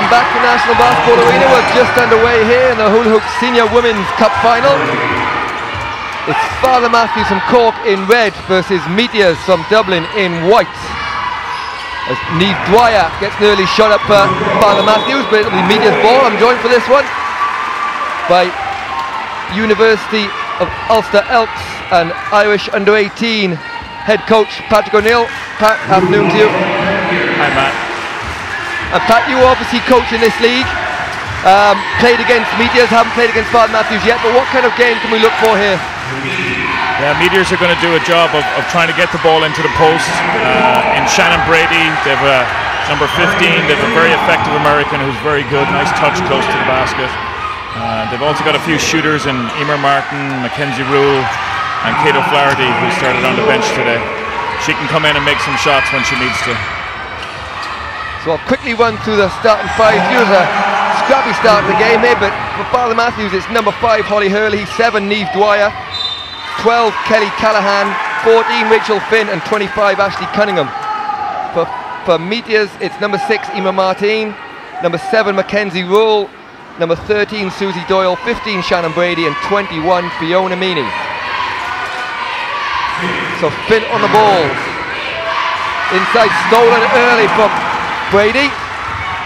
Welcome back to National Basketball Arena. We're just underway here in the Hula Hoop Senior Women's Cup Final. It's Father Mathews from Cork in red versus Meteors from Dublin in white. As Niamh Dwyer gets nearly shot up for Father Mathews, but it'll be Meteors ball. I'm joined for this one by University of Ulster Elks and Irish Under-18 head coach Patrick O'Neill. Pat, afternoon to you. Hi, Matt. And Pat, you obviously coach in this league, played against Meteors, haven't played against Father Mathews yet, but what kind of game can we look for here? Yeah, Meteors are going to do a job of trying to get the ball into the post. In Shannon Brady, they have a number 15, they have a very effective American who's very good, nice touch close to the basket. They've also got a few shooters in Emer Martin, Mackenzie Rule, and Kate O'Flaherty, who started on the bench today. She can come in and make some shots when she needs to. So I'll quickly run through the starting five. Here's a scrappy start to the game here, but for Father Mathews it's number 5 Holly Hurley, 7 Niamh Dwyer, 12 Kelly Callahan, 14 Rachel Finn, and 25 Ashley Cunningham. For Meteors it's number 6 Emer Martin, number 7 Mackenzie Rule, number 13 Susie Doyle, 15 Shannon Brady, and 21 Fiona Meany. So Finn on the ball, inside, stolen early from Brady.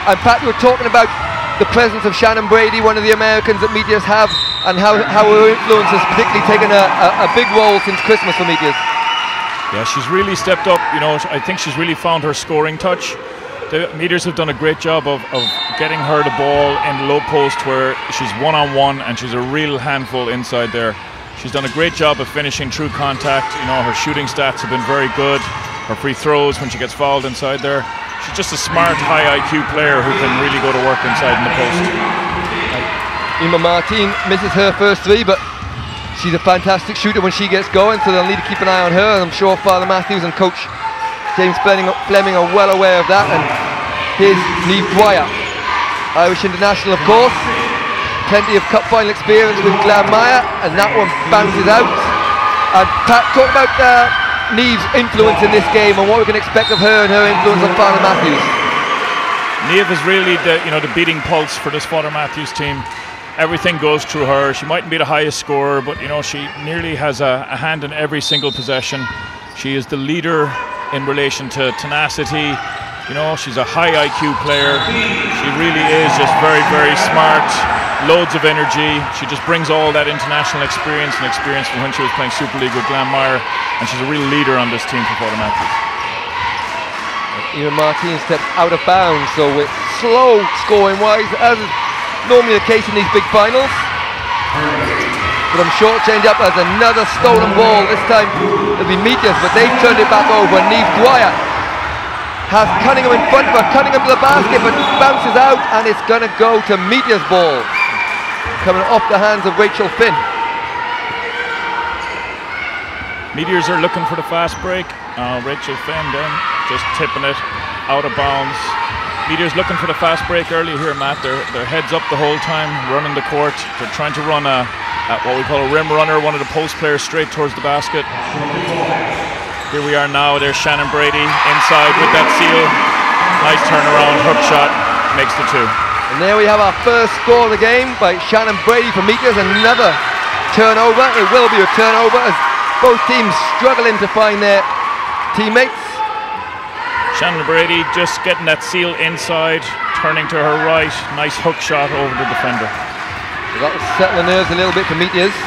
And Pat, you were talking about the presence of Shannon Brady, one of the Americans that Meteors have, and how her influence has particularly taken a big role since Christmas for Meteors. Yeah, she's really stepped up. You know, I think she's really found her scoring touch. The Meteors have done a great job of getting her the ball in low post where she's one-on-one and she's a real handful inside there. She's done a great job of finishing through contact. You know, her shooting stats have been very good. Her free throws when she gets fouled inside there. She's just a smart, high IQ player who can really go to work inside in the post. Emer Martin misses her first 3, but she's a fantastic shooter when she gets going, so they'll need to keep an eye on her. And I'm sure Father Mathews and Coach James Fleming are well aware of that. And here's Niamh Dwyer, Irish international, of course. Plenty of cup final experience with Glanmire, and that one bounces out. And Pat, talk about Niamh's influence in this game and what we can expect of her and her influence on Father Mathews. Niamh is really the beating pulse for this Father Mathews team. Everything goes through her. She mightn't be the highest scorer, but she nearly has a hand in every single possession. She is the leader in relation to tenacity. She's a high IQ player. She really is just very, very smart. Loads of energy. She just brings all that international experience from when she was playing Super League with Glanmire, and she's a real leader on this team for Father Mathews. Emer Martin steps out of bounds, so it's slow scoring wise, as is normally the case in these big finals. But I'm sure it'll change up as another stolen ball. This time it'll be Meteors, but they've turned it back over. Niamh Dwyer has Cunningham in front of her. Cunningham to the basket, but bounces out, and it's going to go to Meteors' ball, coming off the hands of Rachel Finn. Meteors are looking for the fast break. Rachel Finn then just tipping it out of bounds. Meteors looking for the fast break early here, Matt. They're heads up the whole time, running the court. They're trying to run what we call a rim runner, one of the post players straight towards the basket. Here we are now. There's Shannon Brady inside with that seal. Nice turnaround, hook shot, makes the 2. And there we have our first score of the game by Shannon Brady for Meteors. Another turnover. It will be a turnover as both teams struggling to find their teammates. Shannon Brady just getting that seal inside, turning to her right. Nice hook shot over the defender. So that will settle the nerves a little bit for Meteors.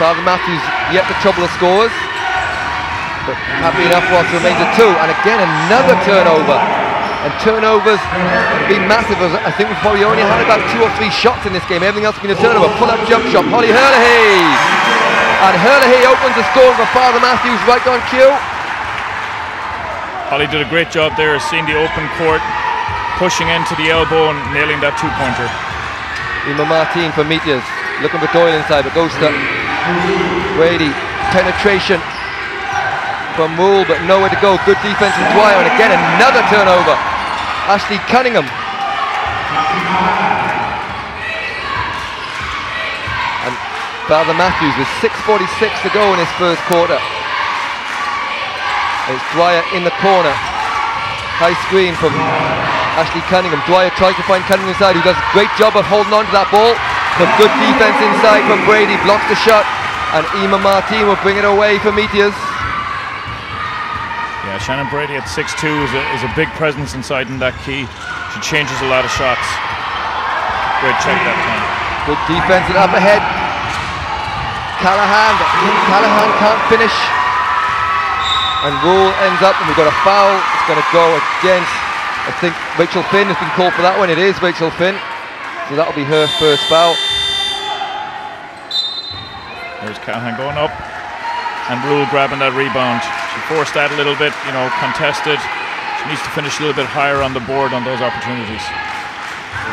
Father Mathews yet to trouble the scorers, but happy enough whilst it remains a 2. And again another turnover. And turnovers have been massive. I think we've probably only had about 2 or 3 shots in this game. Everything else has been a turnover. Pull-up jump shot. Holly Hurley. And Hurley opens the score for Father Mathews right on cue. Holly did a great job there, seeing the open court, pushing into the elbow and nailing that 2-pointer. Emer Martin for Meteors, looking for Doyle inside, but goes to Brady. Penetration from Rule, but nowhere to go. Good defense from Dwyer, and again another turnover. Ashley Cunningham. And Father Mathews with 6:46 to go in his first quarter. It's Dwyer in the corner. High screen from Ashley Cunningham. Dwyer tries to find Cunningham inside, who does a great job of holding on to that ball. But good defense inside from Brady, blocks the shot, and Emma Martin will bring it away for Meteors. Yeah, Shannon Brady at 6'2" is a big presence inside in that key. She changes a lot of shots. Great check that time. Good defense and up ahead. Callahan can't finish. And Rule ends up, and we've got a foul. It's going to go against, I think Rachel Finn has been called for that one. It is Rachel Finn. So that'll be her first foul. There's Callahan going up. And Rule grabbing that rebound. She forced that a little bit, you know, contested. She needs to finish a little bit higher on the board on those opportunities.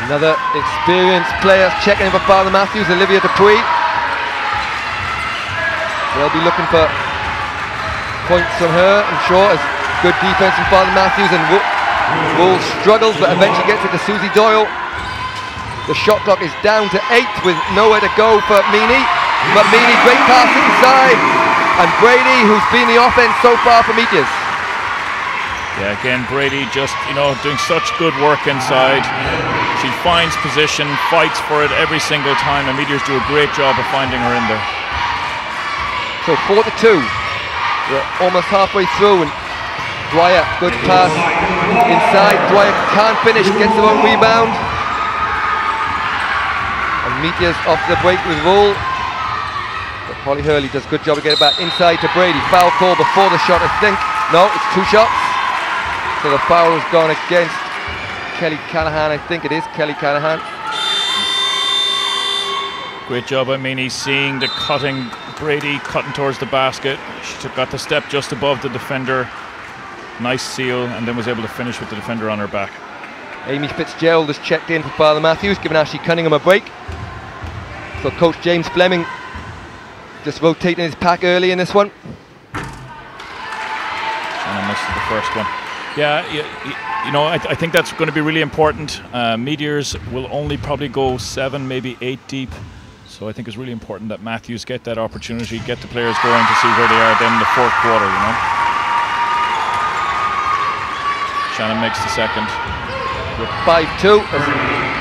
Another experienced player checking in for Father Mathews, Olivia Dupuy. They'll be looking for points from her, I'm sure. As good defense from Father Mathews, and Rule struggles but eventually gets it to Susie Doyle. The shot clock is down to 8 with nowhere to go for Meany. But Meany, great pass inside. And Brady, who's been the offense so far for Meteors. Yeah, again, Brady just, you know, doing such good work inside. She finds position, fights for it every single time, and Meteors do a great job of finding her in there. So 4-2. We're almost halfway through, and Dwyer, good pass inside. Dwyer can't finish, gets her own rebound. And Meteors off the break with Rule. But Holly Hurley does a good job of getting it back inside to Brady. Foul call before the shot, I think. No, it's 2 shots. So the foul has gone against Kelly Callahan, I think it is Kelly Callahan. Great job, I mean, he's seeing the cutting, Brady cutting towards the basket. She got the step just above the defender. Nice seal, and then was able to finish with the defender on her back. Amy Fitzgerald has checked in for Father Mathews, giving Ashley Cunningham a break. So Coach James Fleming just rotating his pack early in this one. And misses the first one. Yeah, you know, I think that's going to be really important. Meteors will only probably go 7, maybe 8 deep. So I think it's really important that Mathews get that opportunity, get the players going to see where they are then in the 4th quarter, you know. Shannon makes the second. With 5-2 as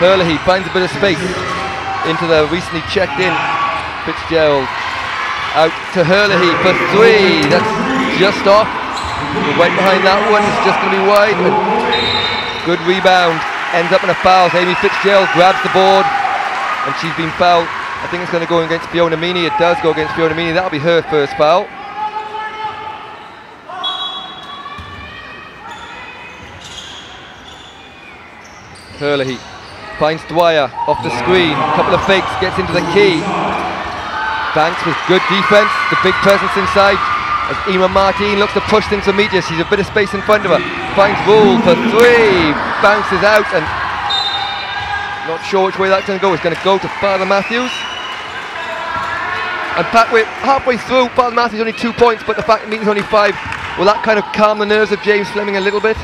Hurley finds a bit of space into the recently checked in Fitzgerald. Out to Hurley for 3. That's just off. Right behind that one, it's just going to be wide. Good rebound, ends up in a foul. Amy Fitzgerald grabs the board, and she's been fouled. I think it's going to go against Fiona Meany. It does go against Fiona Meany. That'll be her first foul. Hurley finds Dwyer off the screen. A couple of fakes, gets into the key. Banks with good defense, the big presence inside. As Emma Martin looks to push things for Meteors, she's a bit of space in front of her. Finds Rule for 3, bounces out, and not sure which way that's going to go. It's going to go to Father Mathews. And we're halfway through. Father Mathews only 2 points, but the fact that Meteors only 5, will that kind of calm the nerves of James Fleming a little bit?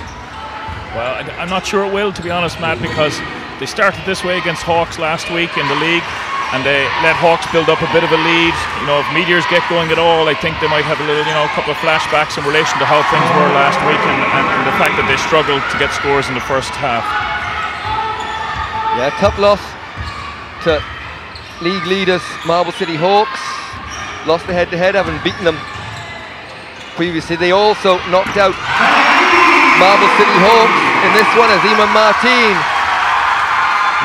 Well, I'm not sure it will, to be honest, Matt, because they started this way against Hawks last week in the league, and they let Hawks build up a bit of a lead. You know, if Meteors get going at all, I think they might have a little, you know, a couple of flashbacks in relation to how things were last week and the fact that they struggled to get scores in the first half. Yeah, tough loss to league leaders Marble City Hawks. Lost the head-to-head, having beaten them previously. They also knocked out Marble City Hawks in this one as Emma Martin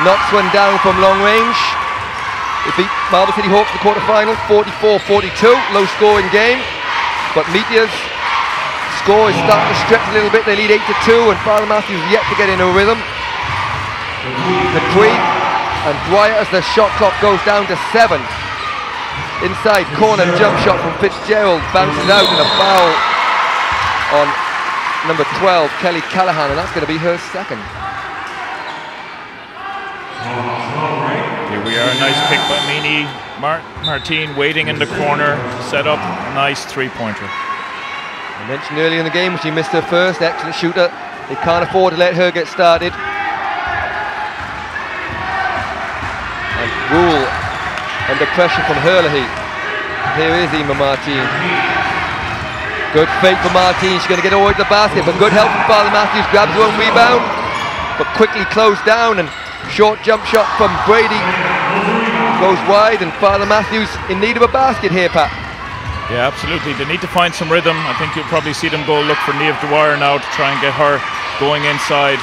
knocks one down from long range. They beat Marble City Hawks in the quarterfinal, 44-42, low scoring game. But Meteors' score is starting to stretch a little bit. They lead 8-2, and Father Mathews yet to get in a rhythm. Dupuy and Dwyer as the shot clock goes down to 7. Inside corner jump shot from Fitzgerald, bounces out, and a foul on number 12, Kelly Callahan, and that's going to be her second. Here we are, nice kick by Meany. Martine waiting in the corner, set up, nice 3-pointer. I mentioned earlier in the game she missed her first, excellent shooter. They can't afford to let her get started. And Rule under pressure from Hurley. Here is Emma Martin. Good fake for Martine. She's going to get over to the basket, but good help from Father Mathews. Grabs her own rebound, but quickly closed down, and short jump shot from Brady goes wide, and Father Mathews in need of a basket here, Pat. Yeah, absolutely. They need to find some rhythm. I think you'll probably see them go look for Niamh Dwyer now to try and get her going inside.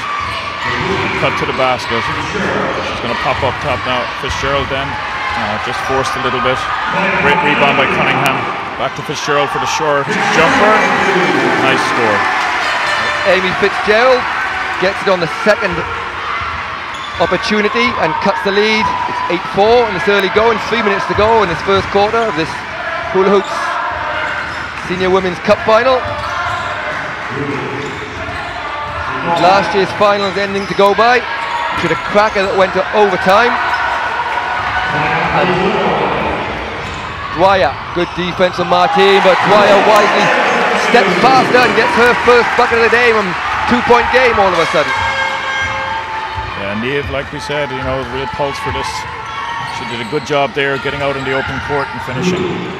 Cut to the basket. She's going to pop up top now. Fitzgerald then. Just forced a little bit. Great rebound by Cunningham. Back to Fitzgerald for the short jumper. Nice score. Amy Fitzgerald gets it on the second opportunity and cuts the lead. It's 8-4 in this early going. 3 minutes to go in this first quarter of this Hula Hoops Senior Women's Cup Final. Last year's finals ending to go by. To the cracker that went to overtime. And Dwyer, good defense from Martine, but Dwyer wisely steps faster and gets her first bucket of the day from 2-point game all of a sudden. Yeah, Niamh, like we said, you know, real pulse for this. She did a good job there getting out in the open court and finishing. And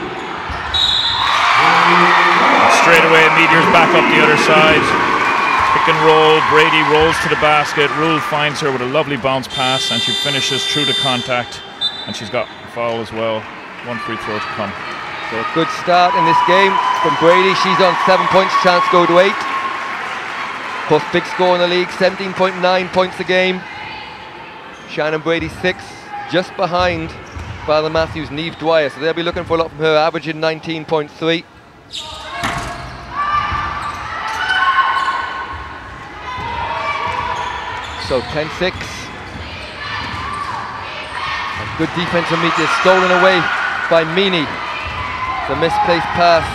straight away, Meteors back up the other side. Pick and roll, Brady rolls to the basket. Rule finds her with a lovely bounce pass, and she finishes through the contact. And she's got a foul as well. 1 free throw to come. So a good start in this game from Brady. She's on 7 points, chance to go to 8. Of course, big score in the league, 17.9 points a game. Shannon Brady 6, just behind Father Mathews, Niamh Dwyer. So they'll be looking for a lot from her, averaging 19.3. So 10-6. And good defense from Meteors, stolen away by Meany. The misplaced pass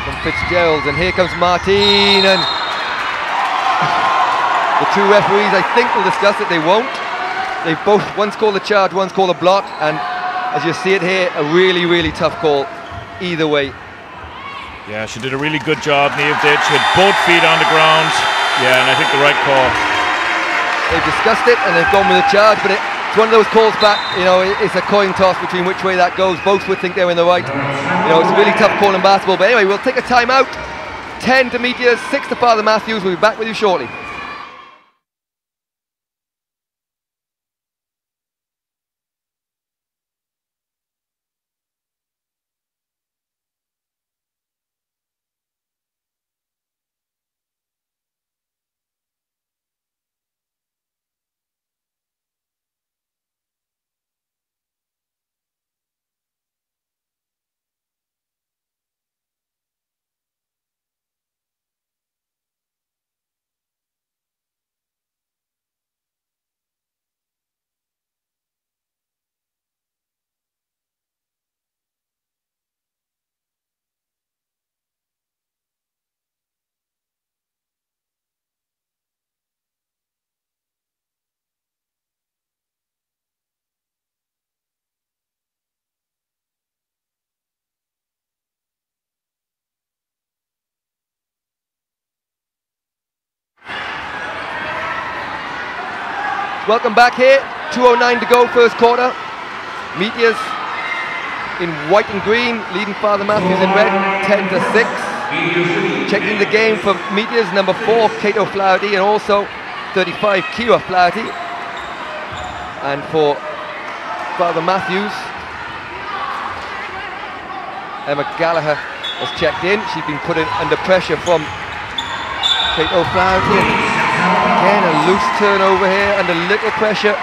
from Fitzgerald, and here comes Martine, and the two referees, I think, will discuss it. They won't. They've both, one's called a charge, one's called a block, and as you see it here, a really, really tough call either way. Yeah, she did a really good job, Niamh did. She had both feet on the ground. Yeah, and I think the right call. They've discussed it and they've gone with a charge, but it's one of those calls back, you know, it's a coin toss between which way that goes. Both would think they're in the right. You know, it's a really tough call in basketball, but anyway, we'll take a timeout. 10 to Meteors, 6 to Father Mathews. We'll be back with you shortly. Welcome back here, 2:09 to go, first quarter. Meteors in white and green, leading Father Mathews in red, 10-6. Checking the game for Meteors, number 4, Kate O'Flaherty, and also 35, Kira Flaherty. And for Father Mathews, Emma Gallagher has checked in. She's been put in under pressure from Kate O'Flaherty. Again, a loose turnover here, under little pressure,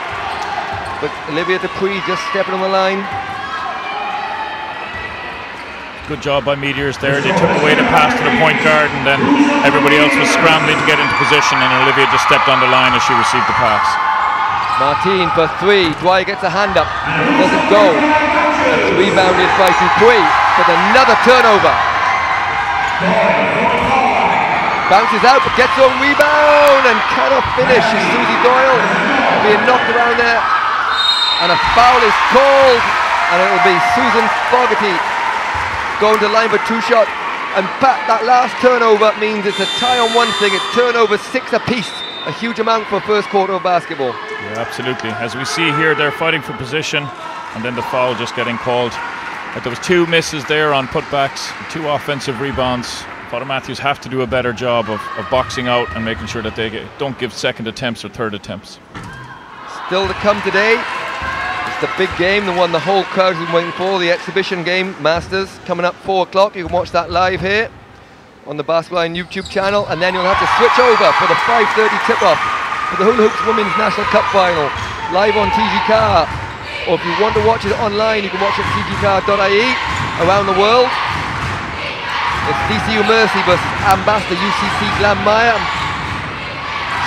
but Olivia Dupree just stepping on the line. Good job by Meteors there. They took away the pass to the point guard, and then everybody else was scrambling to get into position, and Olivia just stepped on the line as she received the pass. Martine for 3. Dwyer gets a hand up, doesn't go. It's rebounded by Dupree, but another turnover. Bounces out, but gets on rebound and cannot finish. It's Susie Doyle being knocked around there, and a foul is called, and it will be Susan Fogarty going to line for 2 shots. And Pat, that last turnover means it's a tie on one thing. It's turnover 6 apiece, a huge amount for first quarter of basketball. Yeah, absolutely. As we see here, they're fighting for position, and then the foul just getting called. But there was 2 misses there on putbacks, 2 offensive rebounds. Father Mathews have to do a better job of boxing out and making sure that they don't give second attempts or third attempts. Still to come today, it's the big game, the one the whole crowd's been waiting for, the exhibition game, Masters, coming up 4 o'clock. You can watch that live here on the Basketball Line YouTube channel, and then you'll have to switch over for the 5:30 tip-off for the Hula Hoops Women's National Cup Final, live on TGCar. Or if you want to watch it online, you can watch it at tgcar.ie around the world. It's DCU Mercy versus Ambassador UCC Glanmire.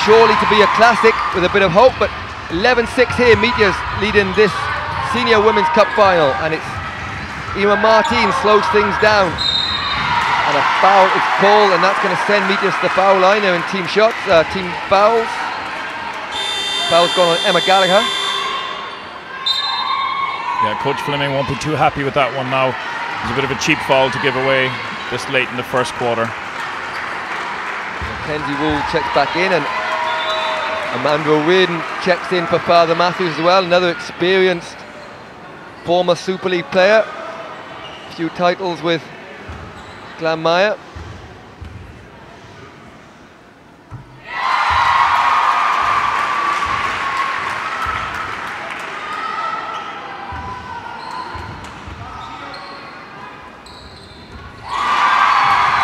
Surely to be a classic with a bit of hope, but 11-6 here, Meteors leading this Senior Women's Cup Final, and it's Emma Martin slows things down. And a foul is called, and that's going to send Meteors to the foul line. They're in team shots, team fouls. Foul's gone on Emma Gallagher. Yeah, Coach Fleming won't be too happy with that one now. It's a bit of a cheap foul to give away this late in the first quarter. Mackenzie Wool checks back in, and Amanda O'Riordan checks in for Father Mathews as well. Another experienced former Super League player. A few titles with Glanmire.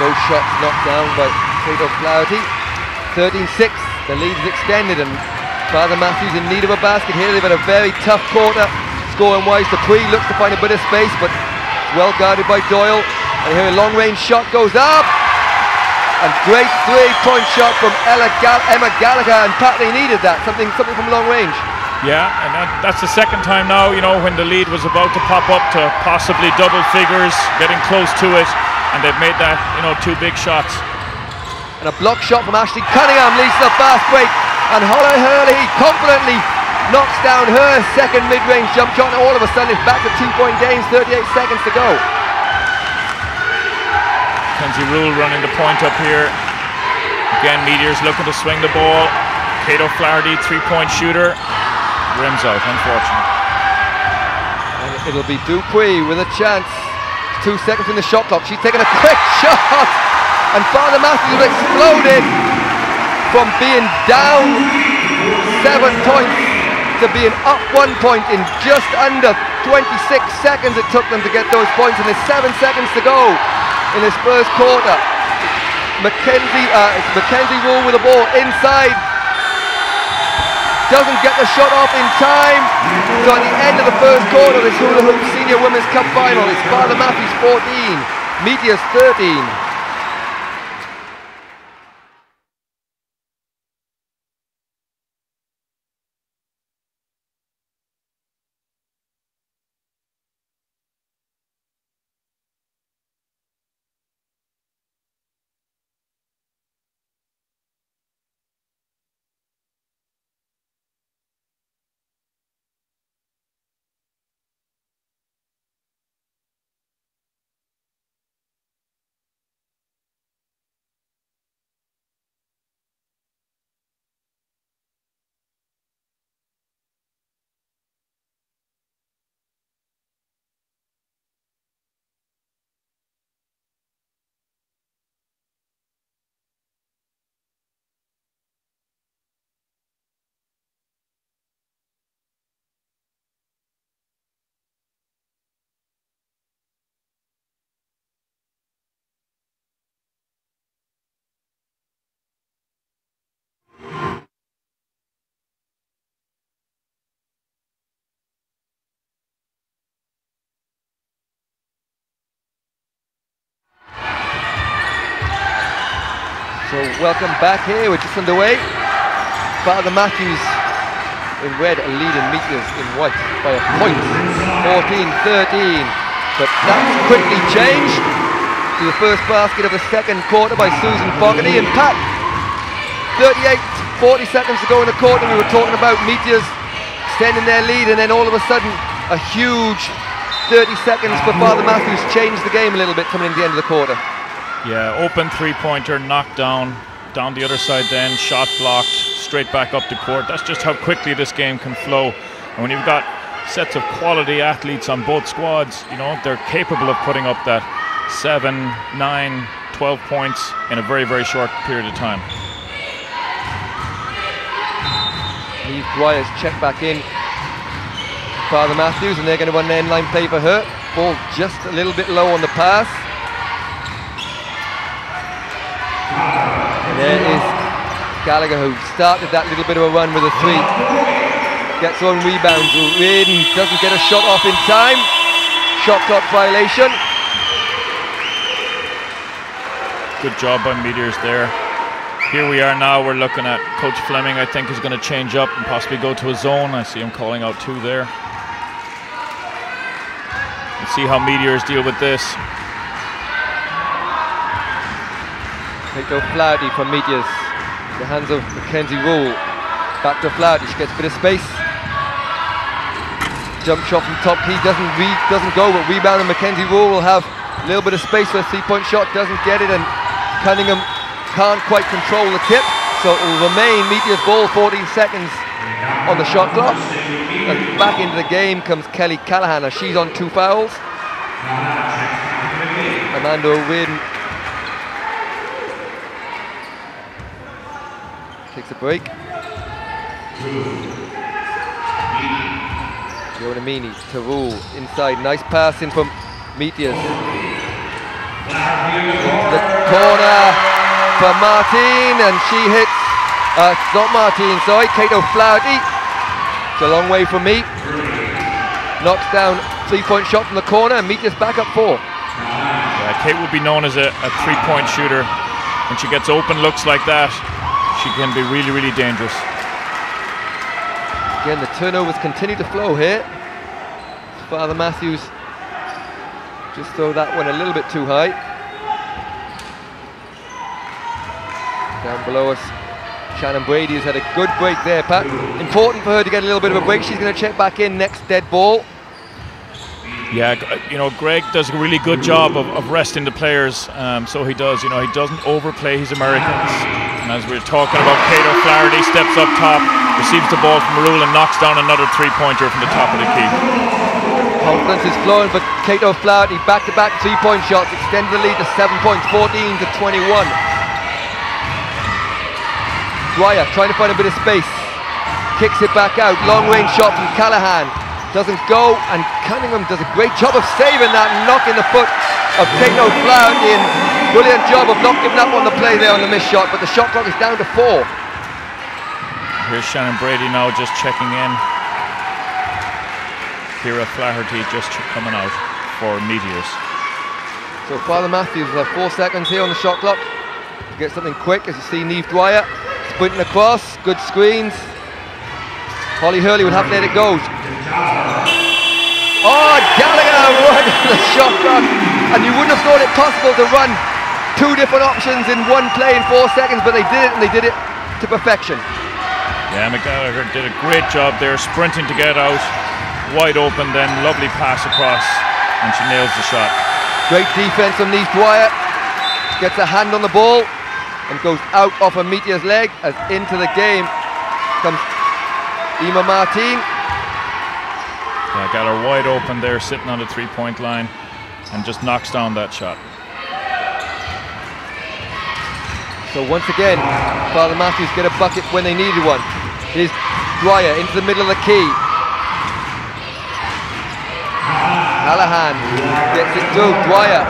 Both shots knocked down by Kato Flaherty. 13-6, the lead is extended, and Father Mathews in need of a basket here. They've had a very tough quarter scoring wise. Dupuy looks to find a bit of space, but well guarded by Doyle. And here a long-range shot goes up, and great three-point shot from Emma Gallagher, and Pat, they needed that, something from long range. Yeah, and that's the second time now, you know, when the lead was about to pop up to possibly double figures, getting close to it, and they've made that, you know, 2 big shots. And a block shot from Ashley Cunningham leads to a fast break, and Holly Hurley confidently knocks down her second mid-range jump shot, and all of a sudden it's back to 2-point games, 38 seconds to go. Kenzie Rule running the point up here. Again, Meteors looking to swing the ball. Kato Flaherty, 3-point shooter. Rims out, unfortunate. And it'll be Dupuy with a chance. 2 seconds in the shot clock. She's taking a quick shot, and Father Mathews exploded from being down 7 points to being up 1 point in just under 26 seconds. It took them to get those points, and there's 7 seconds to go in this first quarter. Mackenzie Wool with the ball inside. Doesn't get the shot off in time. So at the end of the first quarter, this Hula Hoop Senior Women's Cup Final, it's Father Mathews 14, Meteors 13. So welcome back here, we're just underway. Father Mathews in red are leading Meteors in white by a point, 14-13. But that's quickly changed to the first basket of the second quarter by Susan Fogarty. And Pat, 40 seconds to go in the quarter, we were talking about Meteors extending their lead, and then all of a sudden a huge 30 seconds for Father Mathews changed the game a little bit coming into the end of the quarter. Yeah, open 3-pointer, knocked down the other side then, shot blocked, straight back up the court. That's just how quickly this game can flow. And when you've got sets of quality athletes on both squads, you know, they're capable of putting up that 7, 9, 12 points in a very, very short period of time. Neve Dwyer's checked back in. Father Mathews, and they're going to run an end-line play for her. Ball just a little bit low on the pass. And there is Gallagher, who started that little bit of a run with a 3. Gets on rebounds. Reardon doesn't get a shot off in time. Shot clock violation. Good job by Meteors there. Here we are now, we're looking at Coach Fleming, I think, is going to change up and possibly go to a zone. I see him calling out 2 there. Let's see how Meteors deal with this. Kato Flaherty from Meteors. The hands of Mackenzie Rule. Back to Flaherty, she gets a bit of space. Jump shot from top key, doesn't go, but rebound, and Mackenzie Rule will have a little bit of space for a 3-point shot, doesn't get it, and Cunningham can't quite control the tip, so it will remain Meteors ball, 14 seconds on the shot clock. And back into the game comes Kelly Callahan, as she's on 2 fouls. Amanda O'Reardon takes a break. Jonamini to Rule inside, nice pass in from Meteors. The corner for Martine, and she hits, not Martine, sorry, Kato Flaherty. It's a long way from me. Knocks down 3-point shot from the corner, and Meteors back up 4. Yeah, Kate would be known as a 3-point shooter. When she gets open looks like that, she can be really, really dangerous. Again, the turnovers continue to flow here. Father Mathews just throw that one a little bit too high. Down below us, Shannon Brady has had a good break there, Pat. Important for her to get a little bit of a break. She's going to check back in next dead ball. Yeah, you know, Greg does a really good job of resting the players, so he does. You know, he doesn't overplay his Americans. And as we're talking about, Kato Flaherty steps up top, receives the ball from Rule and knocks down another 3-pointer from the top of the key. Confidence is flowing for Kato Flaherty. Back-to-back 3-point shots, extend the lead to 7 points, 14-21. Dwyer trying to find a bit of space, kicks it back out, long-range shot from Callahan, doesn't go, and Cunningham does a great job of saving that and knocking the foot of Kato Flaherty, and brilliant job of not giving up on the play there on the missed shot, but the shot clock is down to 4. Here's Shannon Brady now just checking in. Kira Flaherty just coming out for Meteors. So Father Mathews will have 4 seconds here on the shot clock to get something quick, as you see Neve Dwyer sprinting across, good screens. Holly Hurley will have to let it go. Oh, Gallagher right on the shot clock, and you wouldn't have thought it possible to run 2 different options in one play in 4 seconds, but they did it, and they did it to perfection. Yeah, McGallagher did a great job there, sprinting to get out, wide open, then lovely pass across, and she nails the shot. Great defense from Neve Dwyer, gets a hand on the ball, and goes out off a Meteor's leg, as into the game comes Emma Martine. Yeah, got her wide open there, sitting on the 3-point line, and just knocks down that shot. So once again, Father Mathews get a bucket when they needed one. Here's Dwyer into the middle of the key. Callahan gets it through. Dwyer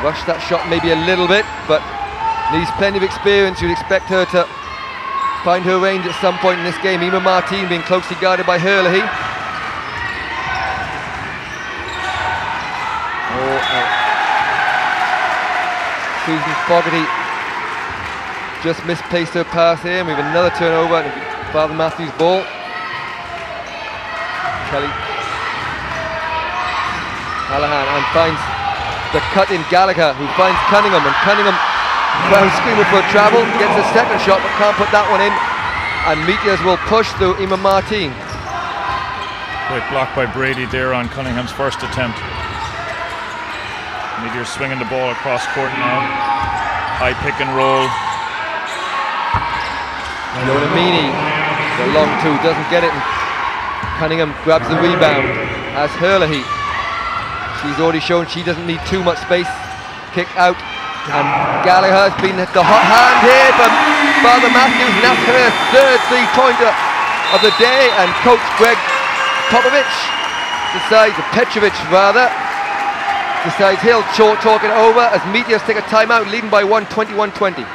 rushed that shot maybe a little bit, but needs plenty of experience. You'd expect her to find her range at some point in this game. Emma Martine being closely guarded by Hurley. Susan Fogarty just misplaced her pass here, and we have another turnover, and Father Mathews' ball. Kelly Callahan, and finds the cut in Gallagher, who finds Cunningham, and Cunningham, well, screaming for a travel, gets a second shot but can't put that one in, and Meteors will push through Emma Martine. Great block by Brady there on Cunningham's first attempt. Meteors swinging the ball across court now. High pick and roll. Jonamini, the long 2, doesn't get it, and Cunningham grabs the rebound as Hurley. She's already shown she doesn't need too much space. Kick out And Gallagher's been the hot hand here from Father Mathews, and that's her third three-pointer of the day. And Coach Greg Popovich decides, Petrovic rather, decides he'll talk it over as Meteors take a timeout, leading by 1, 21-20.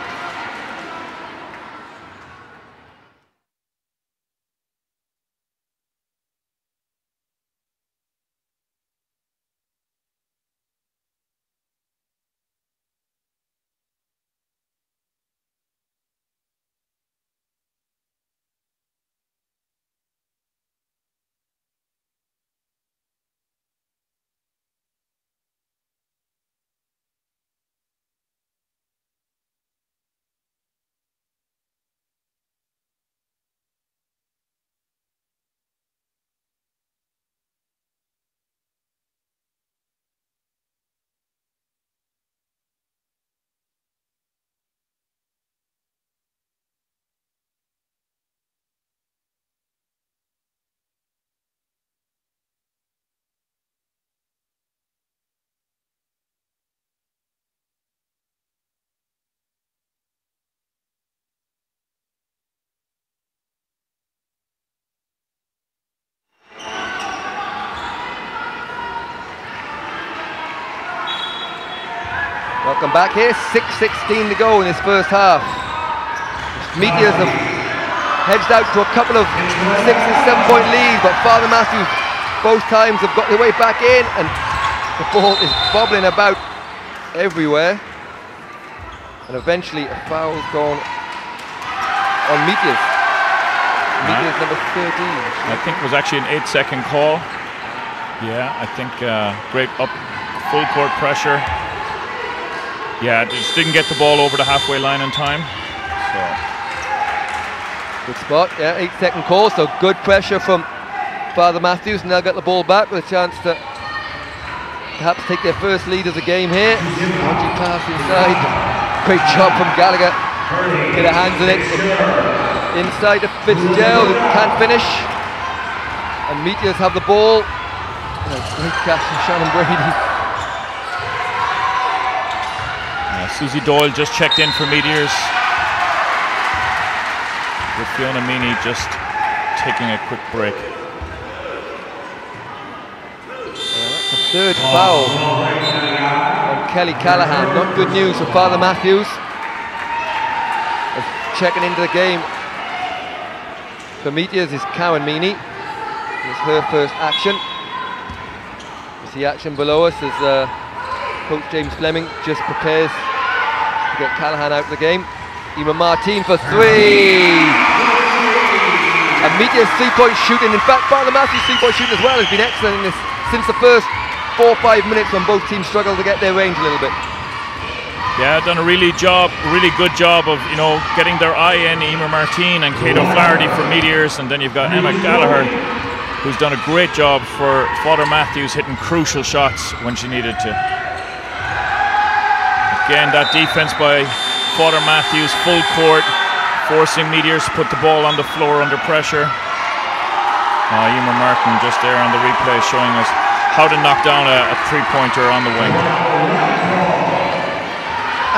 Welcome back here, 6:16 to go in this first half. Meteors have hedged out to a couple of 6 and 7 point leads, but Father Mathews both times have got their way back in, and the ball is bobbling about everywhere. And eventually a foul's gone on Meteors. Meteors number 13. I think it was actually an 8-second call. Yeah, I think great up full court pressure. Yeah, just didn't get the ball over the halfway line in time. So good spot, yeah, 8-second call, so good pressure from Father Mathews. Now got the ball back with a chance to perhaps take their first lead of the game here. Dodgy pass inside. Great job from Gallagher. Get a hands on it. Inside to Fitzgerald, who can't finish. And Meteors have the ball. Great catch from Shannon Brady. Susie Doyle just checked in for Meteors. With Fiona Meany just taking a quick break. That's the third foul on Kelly Callahan. Not good news for Father Mathews. Checking into the game for Meteors is Cowan Meany. It's her first action. You see action below us as Coach James Fleming just prepares to get Callahan out of the game. Emma Martin for three. And Meteors' three-point shooting. In fact, Father Mathews' three-point shooting as well has been excellent in this since the first 4 or 5 minutes when both teams struggled to get their range a little bit. Yeah, done a really good job of getting their eye in. Emma Martin and Kate O'Flaherty for Meteors, and then you've got Emma Gallagher, who's done a great job for Father Mathews, hitting crucial shots when she needed to. Again, that defense by Father Mathews, full court, forcing Meteors to put the ball on the floor under pressure. Emma Martin just there on the replay showing us how to knock down a three-pointer on the wing.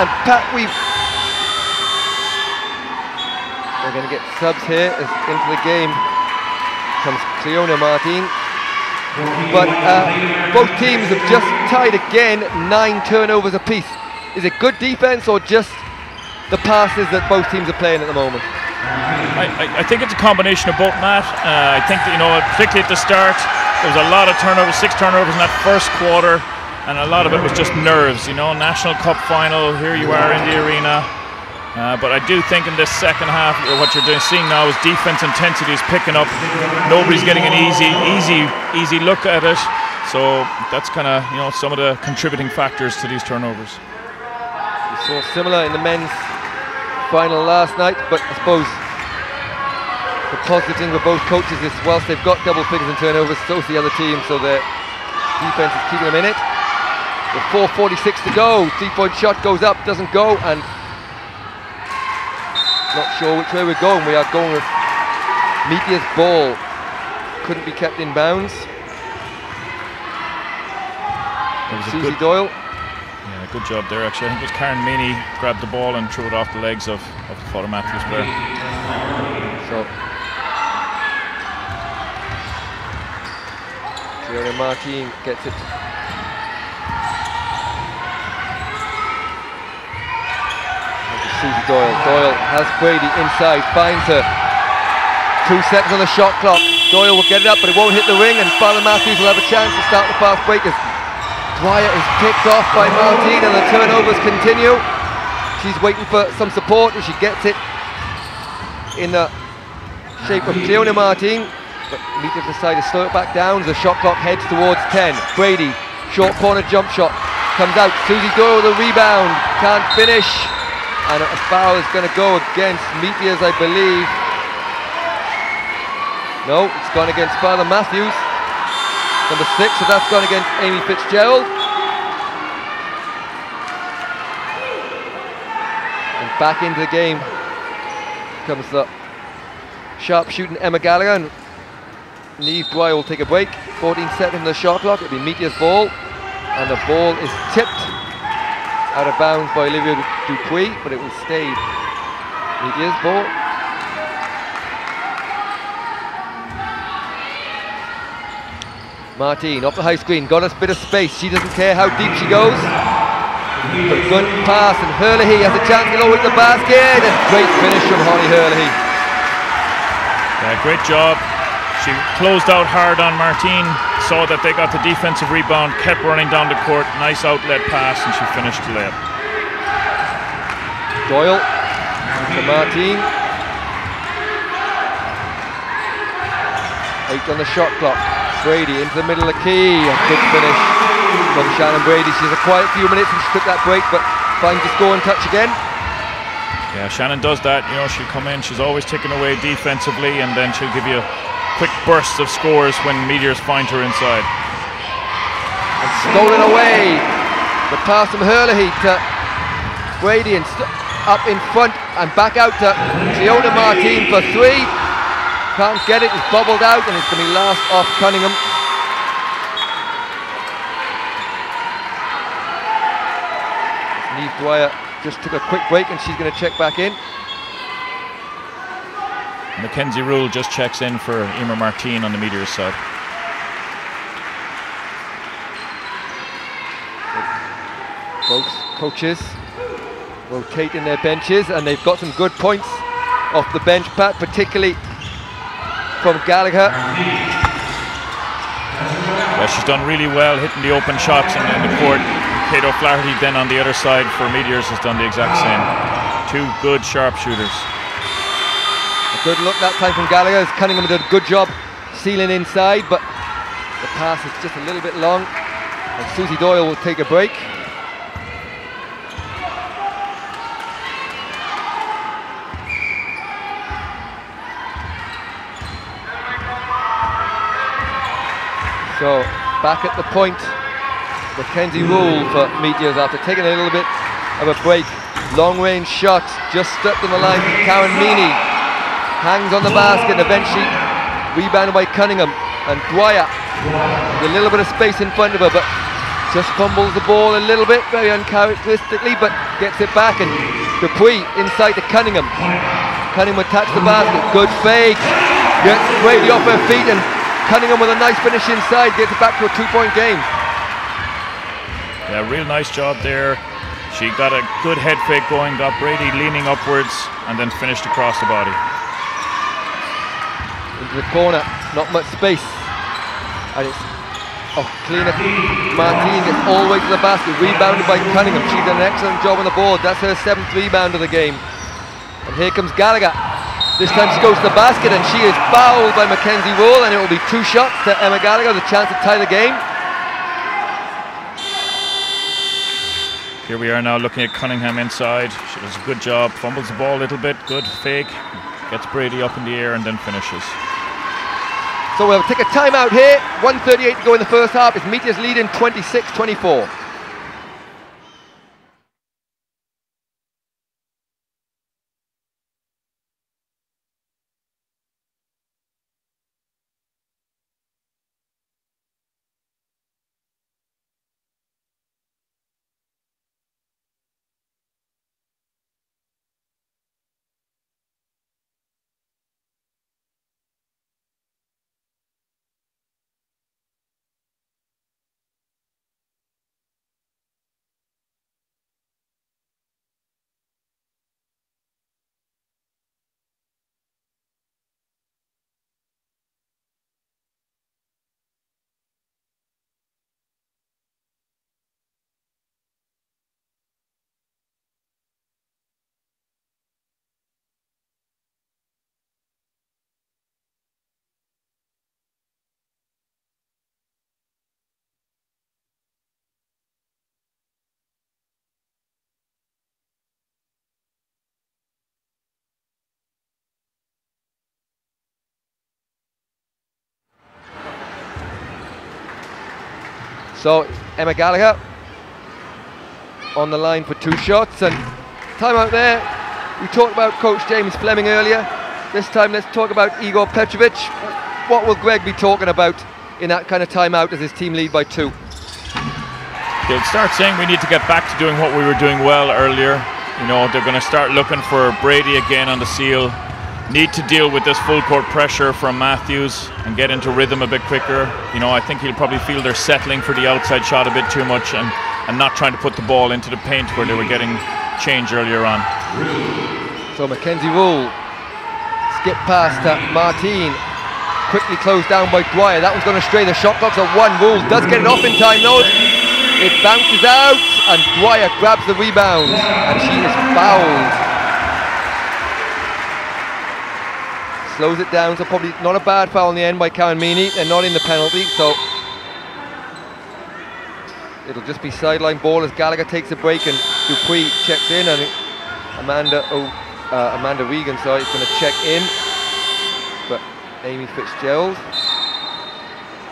And Pat, we're going to get subs here as into the game comes Cleona Martin. But both teams have just tied again, 9 turnovers apiece. Is it good defense or just the passes that both teams are playing at the moment? I think it's a combination of both, Matt. I think that, particularly at the start, there was a lot of turnovers, 6 turnovers in that first quarter, and a lot of it was just nerves. National Cup final, here you are in the arena. But I do think in this second half, what you're seeing now is defense intensity is picking up. Nobody's getting an easy look at it. So that's kind of some of the contributing factors to these turnovers. We saw similar in the men's final last night, but I suppose the positive thing for both coaches is whilst they've got double figures in turnovers, so's the other team, so their defense is keeping them in it. With 4:46 to go, 3-point shot goes up, doesn't go, and not sure which way we're going. We are going with Meteors' ball. Couldn't be kept in bounds. Susie Doyle. Yeah, good job there actually. I think it was Karen Meany grabbed the ball and threw it off the legs of the Father Mathews player. So Fiona Martin gets it. Susie Doyle. Doyle has Brady inside, finds her. 2 seconds on the shot clock. Doyle will get it up, but it won't hit the ring, and Father Mathews will have a chance to start the fast breakers. Dwyer is picked off by Martin, and the turnovers continue. She's waiting for some support, and she gets it in the shape of Cleona Martin. But Meteors decide to slow it back down. The shot clock heads towards 10. Brady, short corner jump shot, comes out. Susie Doyle with a rebound, can't finish. And a foul is going to go against Meteors, I believe. No, it's gone against Father Mathews. Number 6, so that's gone against Amy Fitzgerald. And back into the game comes the sharp shooting Emma Gallagher. And Niamh Dwyer will take a break. 14 seconds on the shot clock. It'll be Meteors' ball. And the ball is tipped out of bounds by Olivia Dupuis, but it will stay Meteors' ball. Martin up the high screen, got a bit of space. She doesn't care how deep she goes. But good pass, and Herlihy has a chance to go with the basket. And great finish from Holly Herlihy. Yeah, great job. She closed out hard on Martin, saw that they got the defensive rebound, kept running down the court, nice outlet pass, and she finished the layup. Doyle to Martin. 8 on the shot clock. Brady into the middle of the key. A good finish from Shannon Brady. She's a quiet few minutes and she took that break, but finds the score and touch again. Yeah, Shannon does that. You know, she'll come in, she's always taking away defensively, and then she'll give you quick bursts of scores when Meteors find her inside. And stolen away. The pass from Herlihy to Brady, and up in front and back out to Cleona Martin for 3. Can't get it, it's bobbled out, and it's going to be last off Cunningham. Niamh Dwyer just took a quick break and she's going to check back in. Mackenzie Rule just checks in for Emer Martin on the Meteors side. Both coaches rotating their benches, and they've got some good points off the bench, Pat, particularly from Gallagher. Yeah, she's done really well hitting the open shots in the court. Kate O'Flaherty then on the other side for Meteors has done the exact same. 2 good sharpshooters. A good look that time from Gallagher. Cunningham did a good job sealing inside, but the pass is just a little bit long, and Susie Doyle will take a break. So back at the point, Mackenzie Rule for Meteors after taking a little bit of a break. Long range shot, just stepped on the line. Karen Meany hangs on the basket, and eventually rebounded by Cunningham. And Dwyer with a little bit of space in front of her, but just fumbles the ball a little bit, very uncharacteristically, but gets it back. And Dupuis inside to Cunningham. Cunningham attached the basket, good fake. Gets Brady off her feet, and Cunningham with a nice finish inside, gets it back to a 2-point game. Yeah, real nice job there. She got a good head fake going, got Brady leaning upwards, and then finished across the body. Into the corner, not much space. And it's Cleona Martin gets all the way to the basket, rebounded by Cunningham. She's done an excellent job on the board. That's her 7th rebound of the game. And here comes Gallagher. This time she goes to the basket, and she is fouled by Mackenzie Rule, and it will be 2 shots to Emma Gallagher, the chance to tie the game. Here we are now looking at Cunningham inside. She does a good job, fumbles the ball a little bit, good fake, gets Brady up in the air and then finishes. So we'll take a timeout here. 1:38 to go in the first half. It's Meteors leading 26-24. So Emma Gallagher on the line for 2 shots, and timeout there. We talked about Coach James Fleming earlier. This time let's talk about Igor Petrovic. What will Greg be talking about in that kind of timeout as his team lead by 2? They'll start saying we need to get back to doing what we were doing well earlier. You know, they're going to start looking for Brady again on the seal. Need to deal with this full court pressure from Mathews and get into rhythm a bit quicker. You know, I think he'll probably feel they're settling for the outside shot a bit too much and not trying to put the ball into the paint where they were getting change earlier on. So Mackenzie Wool, skip past Martine, quickly closed down by Dwyer. That one's going to stray. The shot clock's at 1. Wool does get it off in time though. It bounces out and Dwyer grabs the rebound and she is fouled. Slows it down, so probably not a bad foul in the end by Karen Meany. They're not in the penalty, so it'll just be sideline ball as Gallagher takes a break and Dupuis checks in, and Amanda Regan, sorry, is going to check in, but Amy Fitzgerald.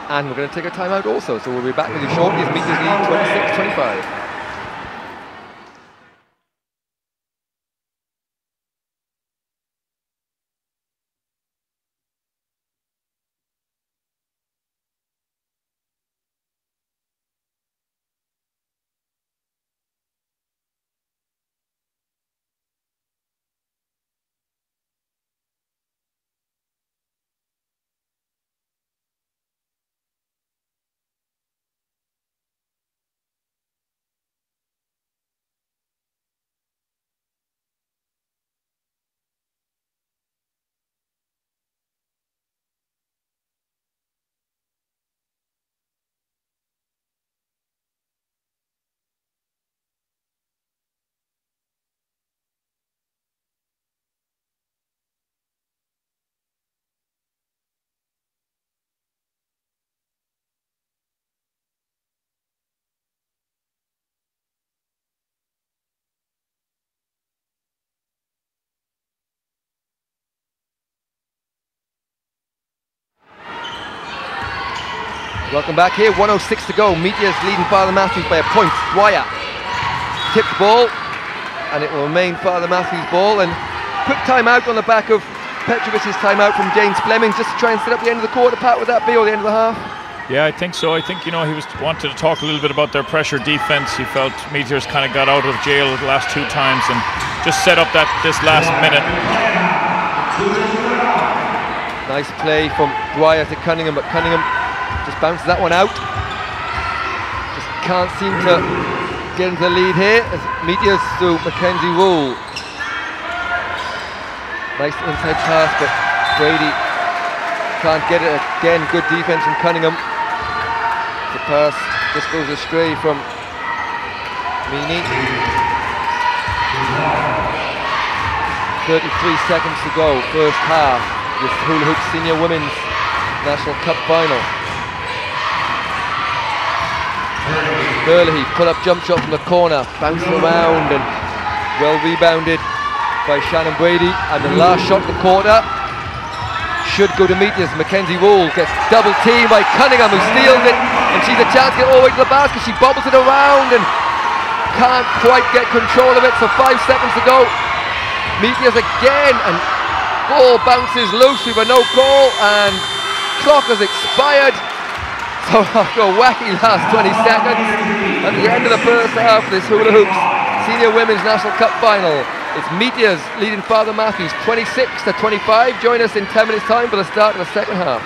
And we're going to take a timeout also, so we'll be back with you shortly as Meteors lead 26-25. Welcome back here, 1:06 to go. Meteors leading Father Mathews by a point. Dwyer tipped ball, and it will remain Father Mathews' ball. And quick timeout on the back of Petrovic's timeout from James Fleming, just to try and set up the end of the quarter. Pat, would that be, or the end of the half? Yeah, I think so. I think, you know, he wanted to talk a little bit about their pressure defense. He felt Meteors kind of got out of jail the last 2 times and just set up this last minute. Nice play from Dwyer to Cunningham, but Cunningham just bounces that one out. Just can't seem to get into the lead here as Meteors through Mackenzie Wool. Nice inside pass, but Brady can't get it again. Good defense from Cunningham. The pass just goes astray from Meany. 33 seconds to go, first half. This Hula Hoop Senior Women's National Cup Final. Burley pull up jump shot from the corner, bouncing around and well rebounded by Shannon Brady, and the last shot of the quarter should go to Meteors. Mackenzie Wool gets double teamed by Cunningham, who steals it, and she's a chance to get all the way to the basket. She bobbles it around and can't quite get control of it, so 5 seconds to go. Meteors again, and ball bounces loose with a no call, and clock has expired. So after a wacky last 20 seconds, at the end of the first half of this Hula Hoops Senior Women's National Cup Final, it's Meteors leading Father Mathews 26-25. Join us in 10 minutes time for the start of the second half.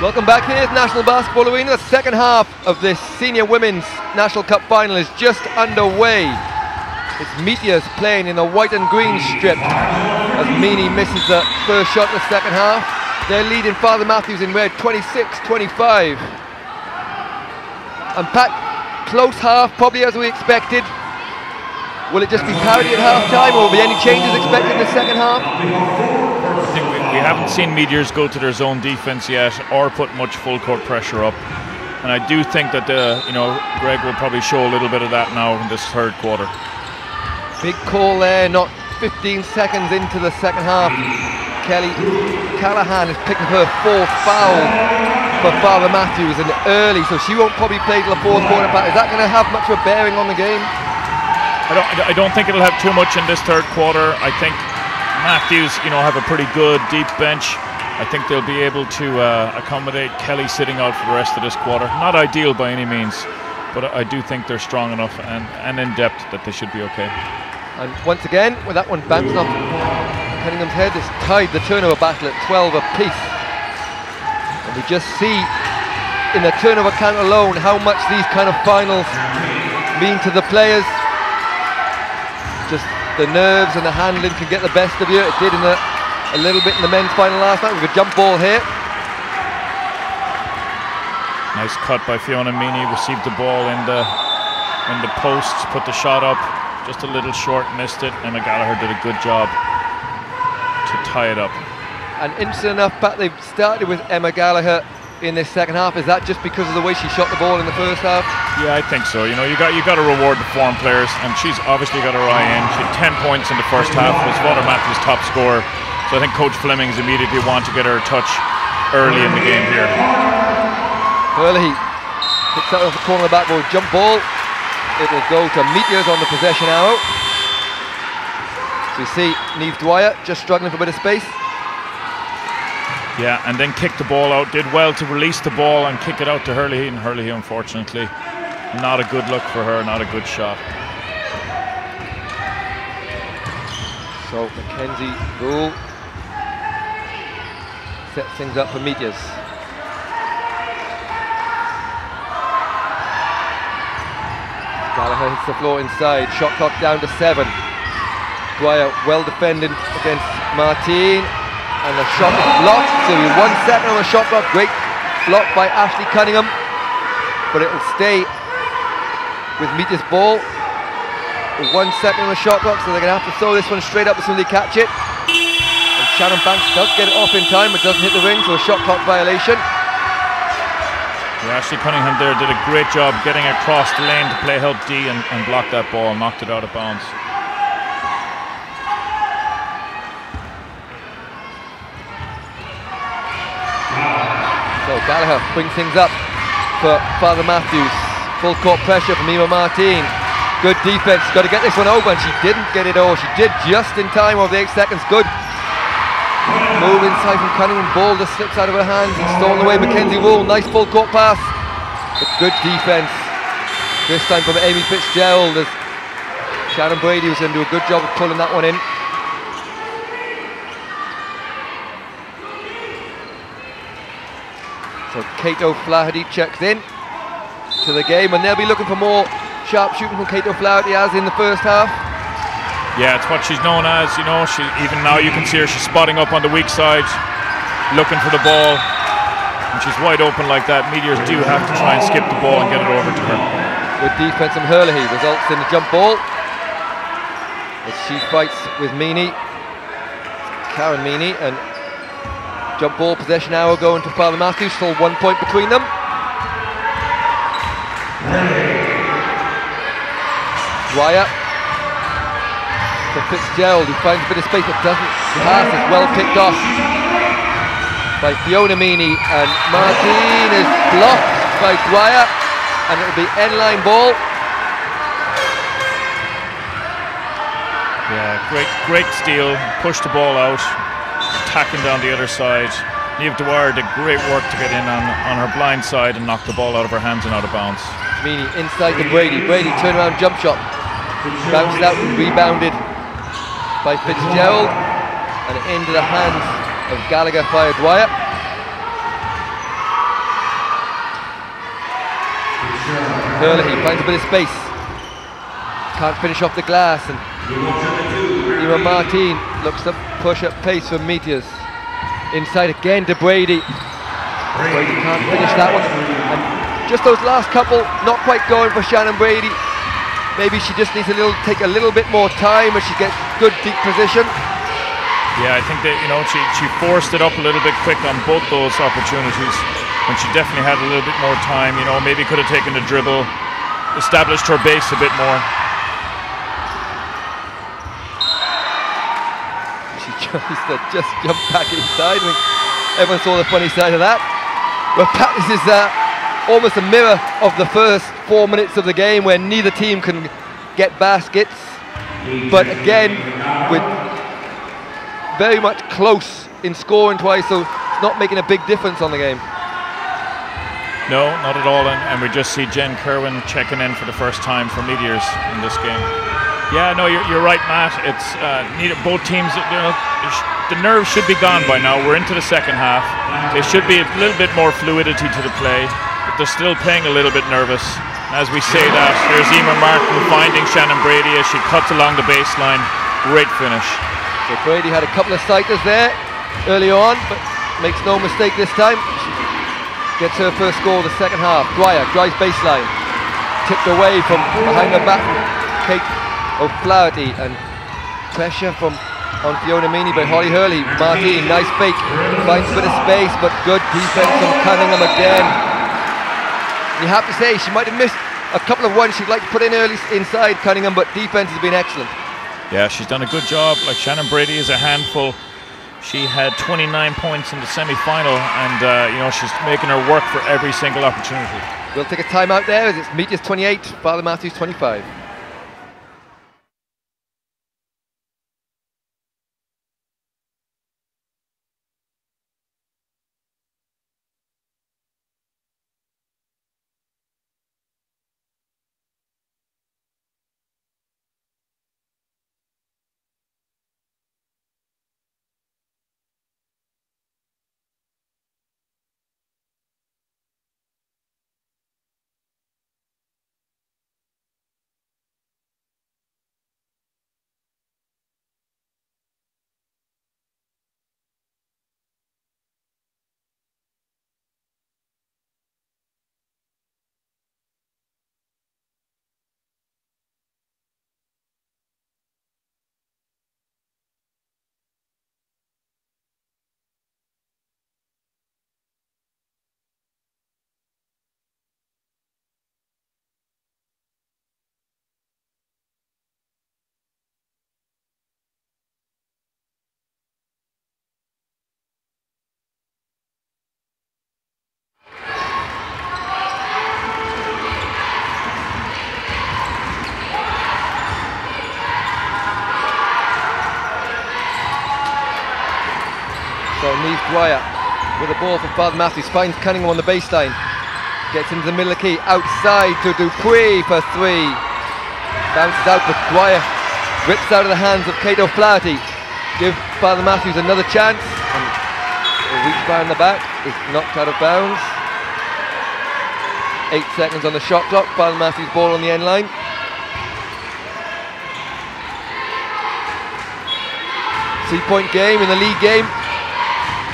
Welcome back. Here's National Basketball Arena. The second half of this Senior Women's National Cup Final is just underway. It's Meteors playing in the white and green strip as Meany misses the first shot in the second half. They're leading Father Mathews in red, 26-25. And Pat, close half, probably as we expected. Will it just be parity at half time, or will there be any changes expected in the second half? I think we haven't seen Meteors go to their zone defense yet or put much full court pressure up, and I do think that Greg will probably show a little bit of that now in this third quarter. Big call there, not 15 seconds into the second half. Kelly Callahan is picking her fourth foul for Father Mathews, and early, so she won't probably play till the fourth quarter. Pat, is that going to have much of a bearing on the game? I don't think it'll have too much in this third quarter. I think Mathews, have a pretty good deep bench. I think they'll be able to accommodate Kelly sitting out for the rest of this quarter. Not ideal by any means, but I do think they're strong enough and in depth that they should be okay. And once again, with that one bouncing off Cunningham's head, it's tied the turnover battle at 12 apiece. And we just see in the turnover count alone how much these kind of finals mean to the players. Just the nerves and the handling can get the best of you. It did a little bit in the men's final last night with a jump ball here. Nice cut by Fiona Meany. Received the ball in the post, put the shot up just a little short, missed it. Emma Gallagher did a good job to tie it up. And interesting enough, Pat, they've started with Emma Gallagher in this second half. Is that just because of the way she shot the ball in the first half? Yeah, I think so. You got to reward the form players, and she's obviously got her eye in. She had 10 points in the first half, was Father Mathews' top scorer. So I think Coach Fleming's immediately want to get her a touch early in the game here. Hurley picks that off the corner of the backboard, jump ball. It will go to Meteors on the possession arrow. So you see Niamh Dwyer just struggling for a bit of space. Yeah, and then kicked the ball out. Did well to release the ball and kick it out to Hurley. And Hurley, unfortunately, not a good look for her, not a good shot. So Mackenzie Gould sets things up for Meteors. Gallagher hits the floor inside. Shot clock down to 7. Dwyer well defended against Martin. And the shot is blocked, so 1 second on the shot clock. Great block by Ashley Cunningham, but it will stay with Meteors' ball. 1 second on the shot clock, so they're going to have to throw this one straight up as soon as they catch it. And Shannon Banks does get it off in time, but doesn't hit the ring, so a shot clock violation. Yeah, Ashley Cunningham there did a great job getting across the lane to play help D and block that ball, knocked it out of bounds. So Gallagher brings things up for Father Mathews. Full court pressure from Emma Martin. Good defense, got to get this one over, and she didn't get it all. She did just in time over the 8 seconds. Good move inside from Cunningham. Ball just slips out of her hands. It's stolen away. Mackenzie Wool, nice full court pass. But good defense. This time from Amy Fitzgerald, as Shannon Brady was going to do a good job of pulling that one in. So Kate O'Flaherty checks in to the game, and they'll be looking for more sharp shooting from Kate O'Flaherty as in the first half. Yeah, it's what she's known as. She even now you can see her. She's spotting up on the weak side, looking for the ball, and she's wide open like that. Meteors do have to try and skip the ball and get it over to her. Good defense from Hurley results in the jump ball as she fights with Meany, Karen Meany, and jump ball possession hour going to Father Mathews, still 1 point between them. Dwyer to Fitzgerald, who finds a bit of space but doesn't pass. Is well picked off by Fiona Meany, and Martin is blocked by Dwyer, and it'll be end-line ball. Yeah, great steal, pushed the ball out, attacking down the other side. Niamh Dwyer did great work to get in on her blind side and knock the ball out of her hands and out of bounds. Meany inside to Brady. Brady turnaround jump shot. Bounced out and rebounded by Fitzgerald and into the hands of Gallagher via Dwyer. Hurley finds a bit of space. Can't finish off the glass, and Emma Martin looks to push up pace for Meteors. Inside again to Brady. Brady can't finish that one. And just those last couple, not quite going for Shannon Brady. Maybe she just needs take a little bit more time as she gets good deep position. Yeah, I think that, you know, she forced it up a little bit quick on both those opportunities, when she definitely had a little bit more time. You know, maybe could have taken the dribble, established her base a bit more. She tries to just jump back inside. I mean, everyone saw the funny side of that. Well, this is almost a mirror of the first 4 minutes of the game, where neither team can get baskets, but again, with very much close in scoring twice, so it's not making a big difference on the game. No, not at all, and we just see Jen Kerwin checking in for the first time for Meteors in this game. Yeah, no, you're right, Matt. It's both teams, you know, the nerves should be gone by now. We're into the second half. There should be a little bit more fluidity to the play, but they're still playing a little bit nervous. As we say that, here's Emma Martin finding Shannon Brady as she cuts along the baseline. Great finish. So Brady had a couple of sighters there early on, but makes no mistake this time. She gets her first goal of the second half. Dwyer drives baseline, tipped away from behind the back. Kate O'Flaherty, and pressure on Fiona Meany by Holly Hurley. Martin, nice fake, finds a bit of space, but good defense from Cunningham again. You have to say she might have missed a couple of ones she'd like to put in early inside Cunningham, but defense has been excellent. Yeah, she's done a good job. Like, Shannon Brady is a handful. She had 29 points in the semi-final, and you know, she's making her work for every single opportunity. We'll take a timeout there as it's Meteors 28, Father Mathews 25. So Neve Dwyer with the ball for Father Mathews, finds Cunningham on the baseline, gets into the middle of the key, outside to Dupuy for three. Bounces out, but Dwyer rips out of the hands of Kate O'Flaherty. Give Father Mathews another chance, and a reach behind the back is knocked out of bounds. 8 seconds on the shot clock. Father Mathews ball on the end line. Three-point game in the league game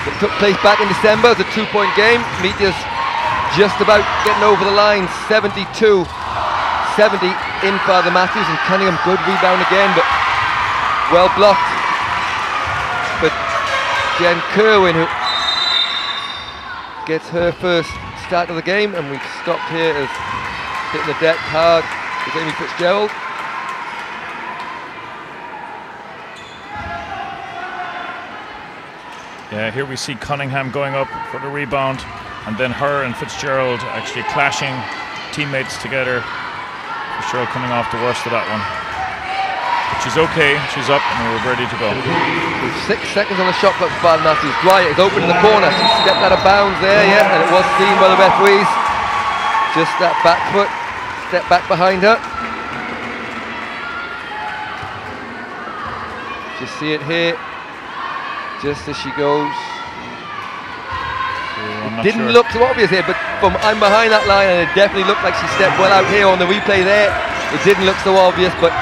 that took place back in December. It's a 2-point game. Meteors just about getting over the line. 72-70 in Father Mathews, and Cunningham good rebound again, but well blocked. But Jen Kerwin, who gets her first start of the game, and we've stopped here as hitting the deck hard is Amy Fitzgerald. Yeah, here we see Cunningham going up for the rebound, and then her and Fitzgerald actually clashing teammates together. Fitzgerald coming off the worst of that one. But she's okay, she's up, and we're ready to go. With 6 seconds on the shot clock for Father Mathews. Dwyer is open in the corner. She stepped out of bounds there, yeah, and it was seen by the referees. Just that back foot, step back behind her. Just see it here. Just as she goes, Didn't look so obvious here, but I'm behind that line, and it definitely looked like she stepped well out here on the replay there. It didn't look so obvious, but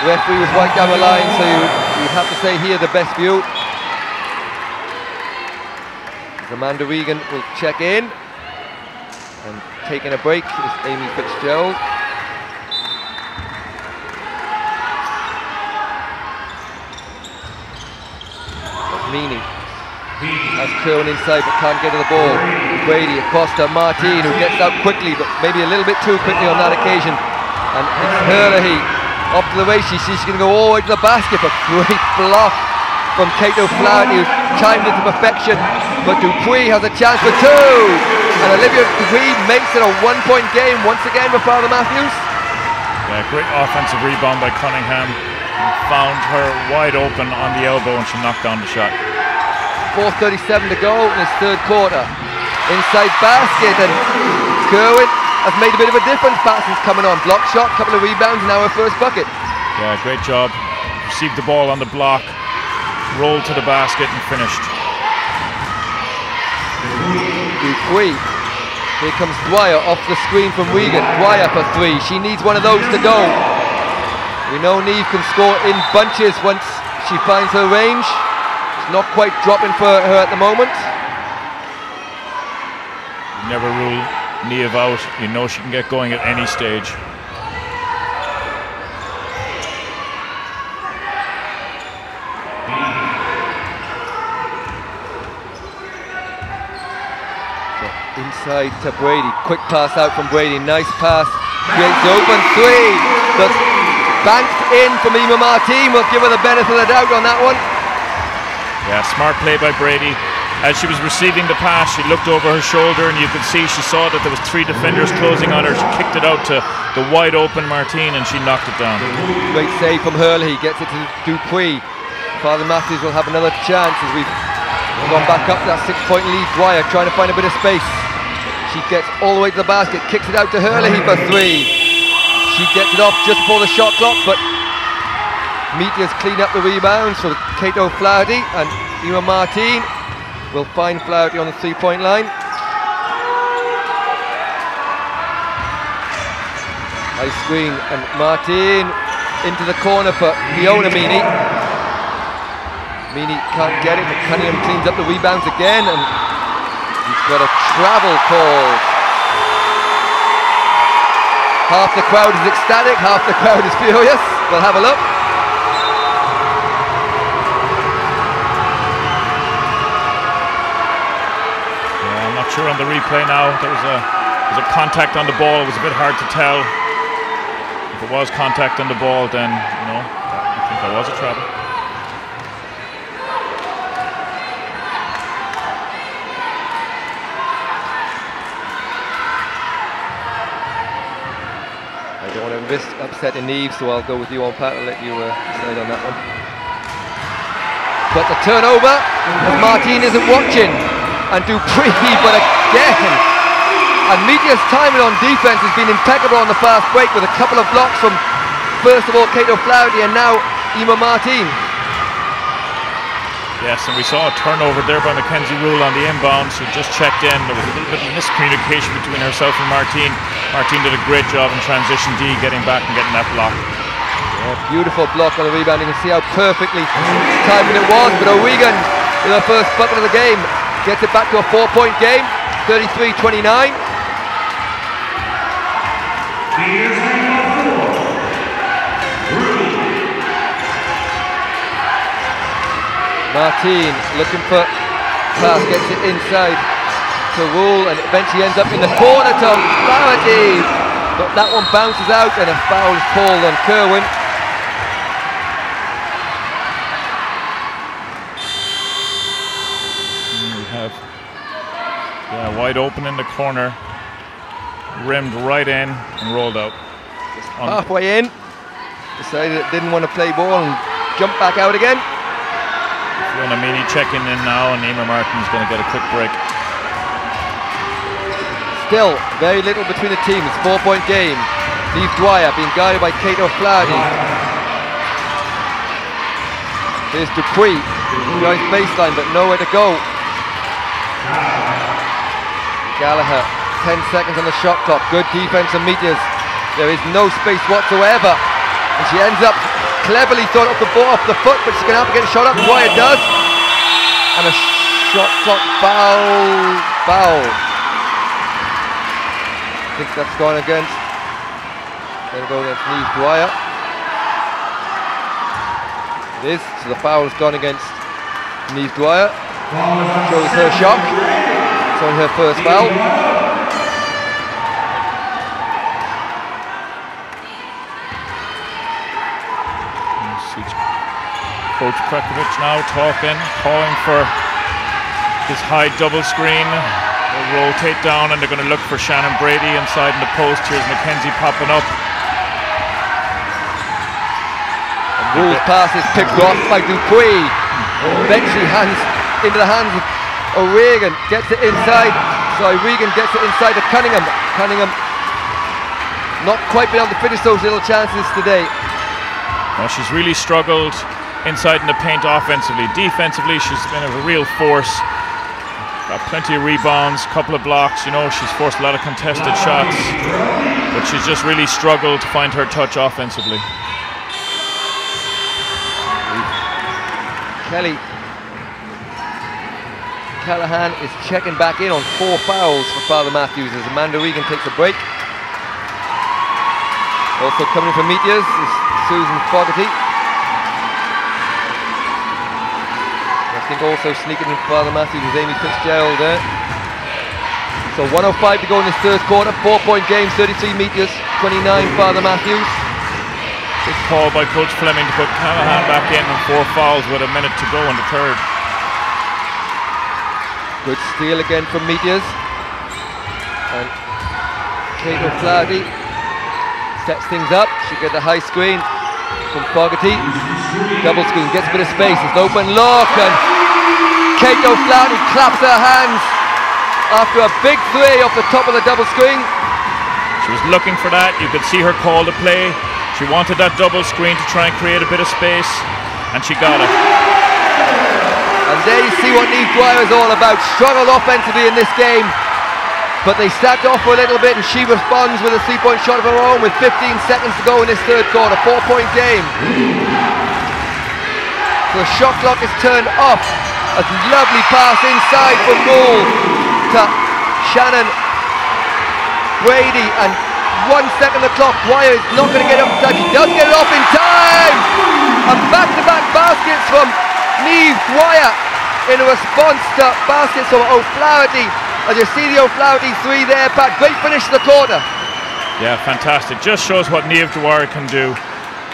the referee was right down the line, so you'd have to say here the best view. Amanda Regan will check in, and taking a break is Amy Fitzgerald. Meany has Kerwin inside but can't get to the ball. Brady across to Martine, who gets out quickly but maybe a little bit too quickly on that occasion. And it's Hurley off to the race. She's going to go all the way to the basket, but great block from Kate O'Flaherty, who's timed it to perfection. But Dupuis has a chance for two, and Olivia Dupuis makes it a 1-point game once again for Father Mathews. Yeah, great offensive rebound by Cunningham. Found her wide open on the elbow, and she knocked down the shot. 4:37 to go in this third quarter. Inside basket, and Kerwin has made a bit of a difference. Parsons coming on, block shot, couple of rebounds, now her first bucket. Yeah, great job. Received the ball on the block, rolled to the basket and finished. Dupuis. Here comes Dwyer off the screen from Regan. Dwyer for three. She needs one of those to go. We know Neve can score in bunches once she finds her range. It's not quite dropping for her at the moment. You never rule Neve out. You know she can get going at any stage. Inside to Brady, quick pass out from Brady, nice pass, creates open three, that's banked in from Ema Martine. We'll give her the benefit of the doubt on that one. Yeah, smart play by Brady. As she was receiving the pass, she looked over her shoulder and you could see she saw that there was three defenders closing on her. She kicked it out to the wide open Martine and she knocked it down. Great save from Hurley, gets it to Dupuis. Father Mathews will have another chance as we've gone back up to that 6-point lead. Dwyer trying to find a bit of space. She gets all the way to the basket, kicks it out to Hurley for three. She gets it off just before the shot clock, but Meteors clean up the rebounds for Kate O'Flaherty, and Ema Martine will find Flaherty on the 3-point line. High screen, and Martine into the corner for Fiona Meany. Meany can't get it, but Cunningham cleans up the rebounds again, and he's got a travel call. Half the crowd is ecstatic, half the crowd is furious. We'll have a look. Yeah, I'm not sure on the replay now. There was a contact on the ball. It was a bit hard to tell. If it was contact on the ball, then I think there was a travel. Upsetting Neve, so I'll go with you on Pat. I'll let you decide on that one. But the turnover, as Martine isn't watching, and Dupuis, but again, and Meteors' timing on defense has been impeccable on the fast break with a couple of blocks from, first of all, Kate O'Flaherty and now Ema Martine. Yes, and we saw a turnover there by Mackenzie Rule on the inbound, so just checked in. There was a little bit of miscommunication between herself and Martine. Martine did a great job in transition D, getting back and getting that block. Yeah, beautiful block on the rebound. You can see how perfectly timed it was, but O'Regan, in her first bucket of the game, gets it back to a 4-point game, 33-29. Martine looking for pass, gets it inside to Rule, and eventually ends up in the corner to Flaherty, but that one bounces out and a foul is called on Kerwin. We have wide open in the corner, rimmed right in and rolled out. Just halfway in, decided it didn't want to play ball and jumped back out again. Fiona Meany checking in now, and Ema Martin's going to get a quick break. Still very little between the teams, 4-point game. Neve Dwyer being guided by Kate O'Flaherty. Here's Dupuis, drives baseline but nowhere to go. Gallagher, 10 seconds on the shot clock. Good defense from Meteors. There is no space whatsoever. And she ends up cleverly throwing up the ball off the foot, but she's going to have to get a shot up. Dwyer does. And a shot clock foul. I think that's gone against. Going to go against Niamh Dwyer. It is. So the foul has gone against Niamh Dwyer. Shows her shock. It's on her first foul. Coach Prekovic now calling for this high double screen. They'll rotate down and they're going to look for Shannon Brady inside in the post. Here's Mackenzie popping up. Rule's pass is picked off by Dupuy. Eventually hands into the hands of O'Regan. Gets it inside. Sorry, Regan gets it inside to Cunningham. Cunningham not quite been able to finish those little chances today. Well, she's really struggled inside in the paint offensively. Defensively, she's been a real force. Got plenty of rebounds, couple of blocks. You know, she's forced a lot of contested shots, but she's just really struggled to find her touch offensively. Callahan is checking back in on 4 fouls for Father Mathews as Amanda Regan takes a break. Also coming from Meteors is Susan Fogarty. I think also sneaking in Father Mathews is Amy Fitzgerald there. So 1:05 to go in this third quarter. 4-point game, 33 Meteors, 29 Father Mathews. Big call by Coach Fleming to put Callahan back in on 4 fouls with a minute to go in the third. Good steal again from Meteors. And Kate O'Flaherty sets things up. She gets a high screen from Fogarty. Double screen, gets a bit of space. It's an open look and Kate O'Flaherty claps her hands after a big 3 off the top of the double screen. She was looking for that. You could see her call to play. She wanted that double screen to try and create a bit of space, and she got it. And there you see what Niamh Dwyer is all about. Struggled offensively in this game, but they stacked off for a little bit and she responds with a 3-point shot of her own with 15 seconds to go in this third quarter. 4-point game. So the shot clock is turned off. A lovely pass inside from Moore to Shannon Brady, and 1 second on the clock. Dwyer is not going to get it off in time. She does get it off in time! And back-to-back baskets from Niamh Dwyer in response to baskets from O'Flaherty. As you see the O'Flaherty 3 there, Pat. Great finish to the quarter. Yeah, fantastic. Just shows what Niamh Dwyer can do.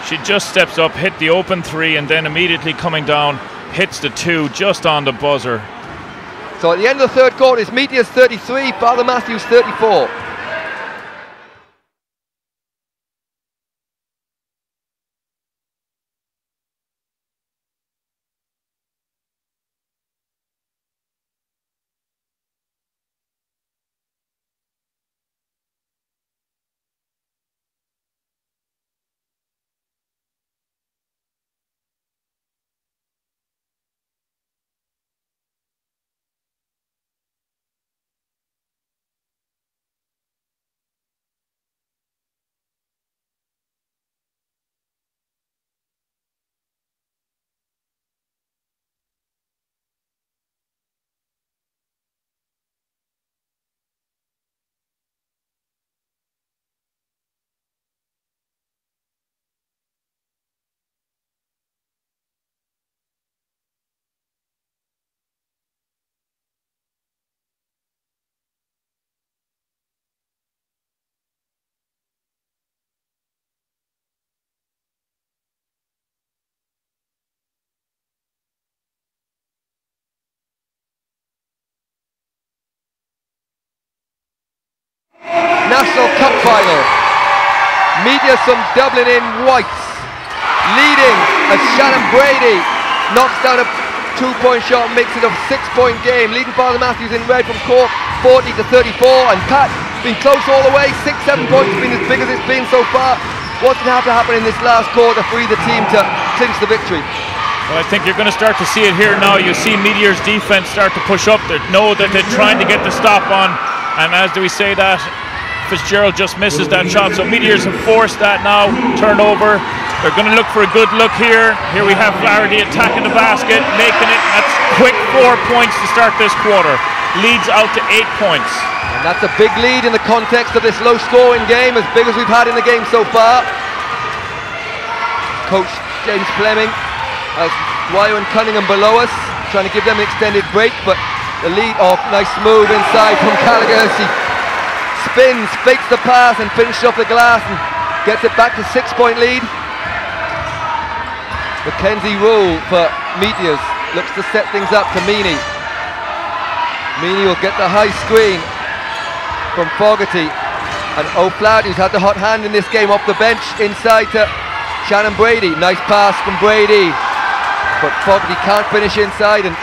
She just steps up, hit the open 3, and then immediately coming down, hits the 2 just on the buzzer. So at the end of the third quarter, it's Meteors 33, Father Mathews 34. National Cup final. Meteors from Dublin in whites, leading as Shannon Brady knocks down a 2-point shot, makes it a 6-point game. Leading Father Mathews in red from Cork, 40 to 34, and Pat been close all the way. 6-7 points has been as big as it's been so far. What's going to have to happen in this last quarter for either team to clinch the victory? Well, I think you're going to start to see it here now. You see Meteors defense start to push up. They know that they're trying to get the stop on And as do we say that, Fitzgerald just misses that shot, so Meteors have forced that now, turnover. They're going to look for a good look here. Here we have Flaherty attacking the basket, making it. That's quick 4 points to start this quarter. Leads out to 8 points. And that's a big lead in the context of this low-scoring game, as big as we've had in the game so far. Coach James Fleming has Dwyer and Cunningham below us, trying to give them an extended break, but the lead, nice move inside from Gallagher. She spins, fakes the pass and finishes off the glass and gets it back to 6-point lead. Mackenzie Rule for Meteors looks to set things up to Meany. Meany will get the high screen from Fogarty, and O'Flaherty, who's had the hot hand in this game, off the bench inside to Shannon Brady. Nice pass from Brady, but Fogarty can't finish inside, and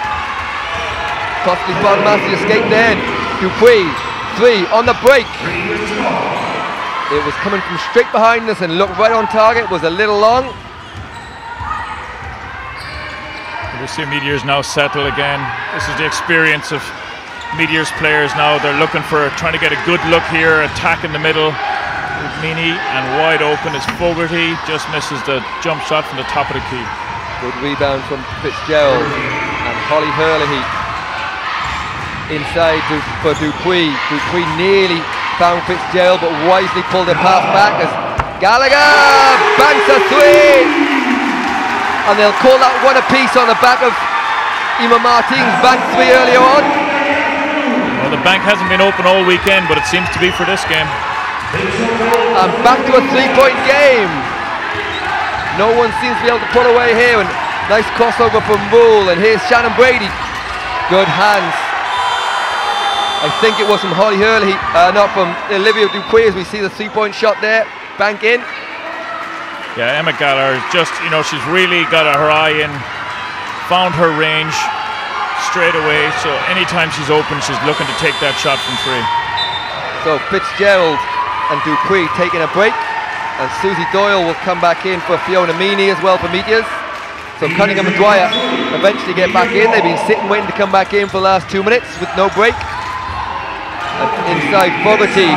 possibly Father Mathews escaped then. Dupuis, 3 on the break. It was coming from straight behind us and looked right on target, was a little long. We see Meteors now settle again. This is the experience of Meteors players now. They're looking for, trying to get a good look here, attack in the middle. Meany, and wide open is Fogarty, just misses the jump shot from the top of the key. Good rebound from Fitzgerald, and Holly Hurley inside for Dupuis. Dupuis nearly found Fitzgerald, but wisely pulled the pass back as Gallagher banks a 3! And they'll call that one apiece on the back of Emma Martin's bank 3 earlier on. Well, the bank hasn't been open all weekend, but it seems to be for this game. And back to a 3-point game. No one seems to be able to pull away here, and nice crossover from Rule, and here's Shannon Brady. Good hands. I think it was from Holly Hurley, not from Olivia Dupuis, as we see the 3-point shot there, bank in. Yeah, Emma Gallagher just, she's really got her eye in, found her range straight away, so anytime she's open, she's looking to take that shot from 3. So Fitzgerald and Dupuis taking a break, and Susie Doyle will come back in for Fiona Meany as well for Meteors. So Cunningham and Dwyer eventually get back in. They've been sitting waiting to come back in for the last 2 minutes with no break. And inside Fogarty,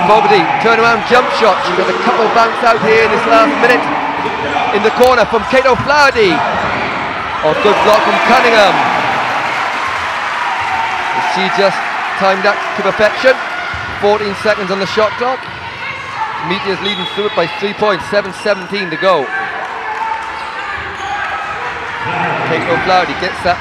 turnaround jump shot. She's got a couple bounce out here in this last minute. In the corner from Kate O'Flaherty. Good block from Cunningham. She just timed that to perfection. 14 seconds on the shot clock. Meteors leading through it by 3 points, 7:17 to go. Kate O'Flaherty gets that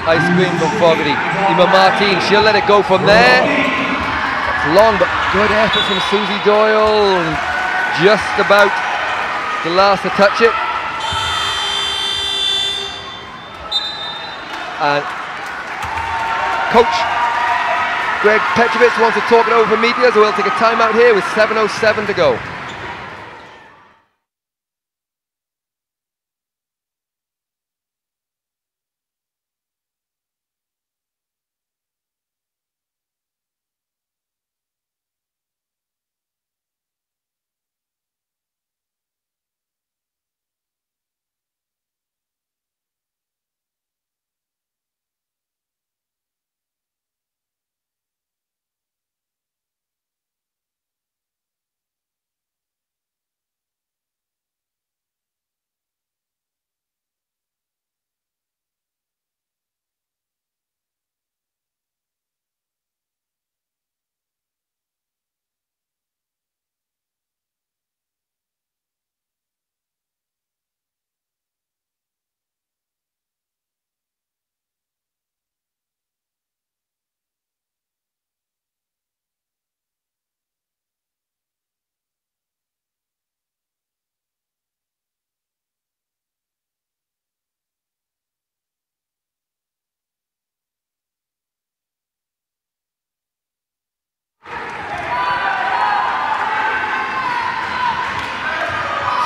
high screen from Fogarty. Emma Martin, she'll let it go from there. It's long, but good effort from Susie Doyle. Just about the last to touch it. And Coach Greg Petrovich wants to talk it over for Meteors, so we'll take a timeout here with 7:07 to go.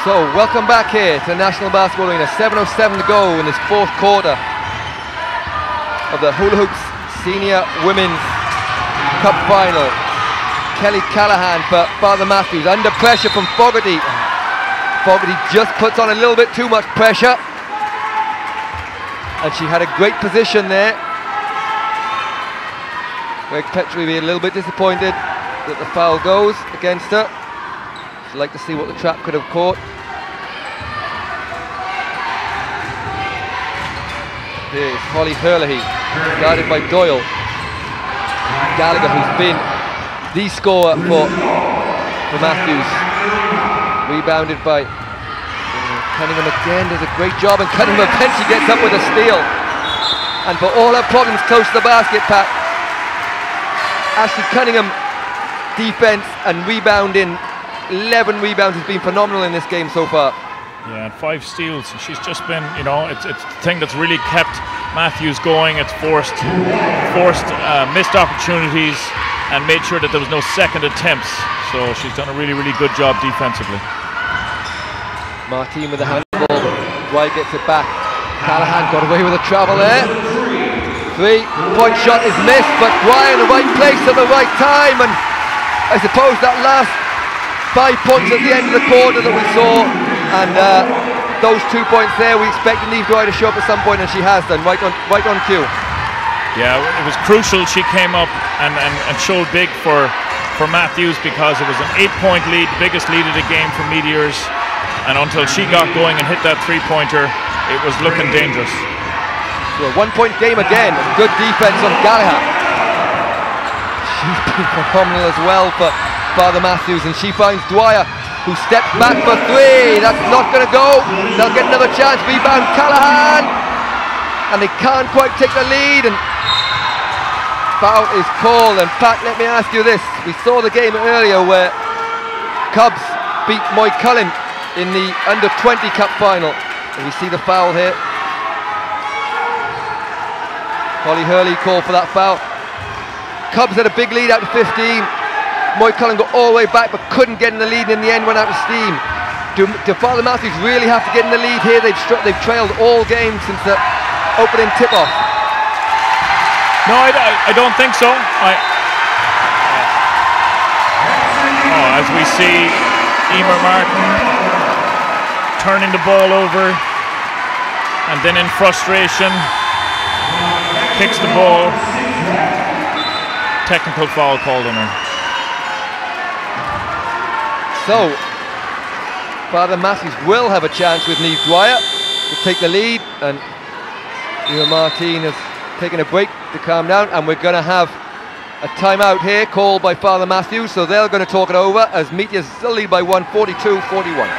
So, welcome back here to the National Basketball Arena. 7:07 to go in this 4th quarter of the Hula Hoops Senior Women's Cup Final. Kelly Callahan for Father Mathews, under pressure from Fogarty. Fogarty just puts on a little bit too much pressure, and she had a great position there. Greg Petrie will be a little bit disappointed. that the foul goes against her. She'd like to see what the trap could have caught. Here's Holly Hurley, guarded by Doyle. Gallagher, who's been the scorer for Mathews. Rebounded by Cunningham again, does a great job, and Cunningham eventually gets up with a steal. And for all her problems close to the basket, Pat, Ashley Cunningham, defense and rebounding, 11 rebounds, has been phenomenal in this game so far. Yeah, and 5 steals. She's just been, you know, it's the thing that's really kept Mathews going. It's forced missed opportunities and made sure that there was no second attempts. So she's done a really, really good job defensively. Martin with the handball. Dwight gets it back. Callahan got away with a travel there. 3-point shot is missed, but Dwyer in the right place at the right time. And I suppose that last 5 points at the end of the quarter that we saw, and those 2 points there, we expected Niamh Dwyer to show up at some point, and she has done, right on cue. Yeah, it was crucial she came up and showed big for Mathews, because it was an 8-point lead, the biggest lead of the game for Meteors, and until she got going and hit that 3-pointer, it was looking dangerous. So a 1-point game again, good defense on Gallagher. She's been phenomenal as well for Father Mathews, and she finds Dwyer, who steps back for 3. That's not going to go. They'll get another chance. Rebound Callahan, and they can't quite take the lead, and foul is called. And Pat, let me ask you this: we saw the game earlier where Cubs beat Moy Cullen in the under-20 Cup final, and we see the foul here. Holly Hurley called for that foul. Cubs had a big lead out to 15. Moy Cullen got all the way back but couldn't get in the lead, and in the end went out of steam. Do Father Mathews really have to get in the lead here? They've trailed all game since the opening tip-off. No, I don't think so. As we see Emer Martin turning the ball over, and then in frustration kicks the ball. Technical foul called on her. So Father Mathews will have a chance with Niamh Dwyer to take the lead, and Emer Martin has taken a break to calm down, and we're going to have a timeout here called by Father Mathews, so they're going to talk it over as Meteors still lead by 1, 42-41.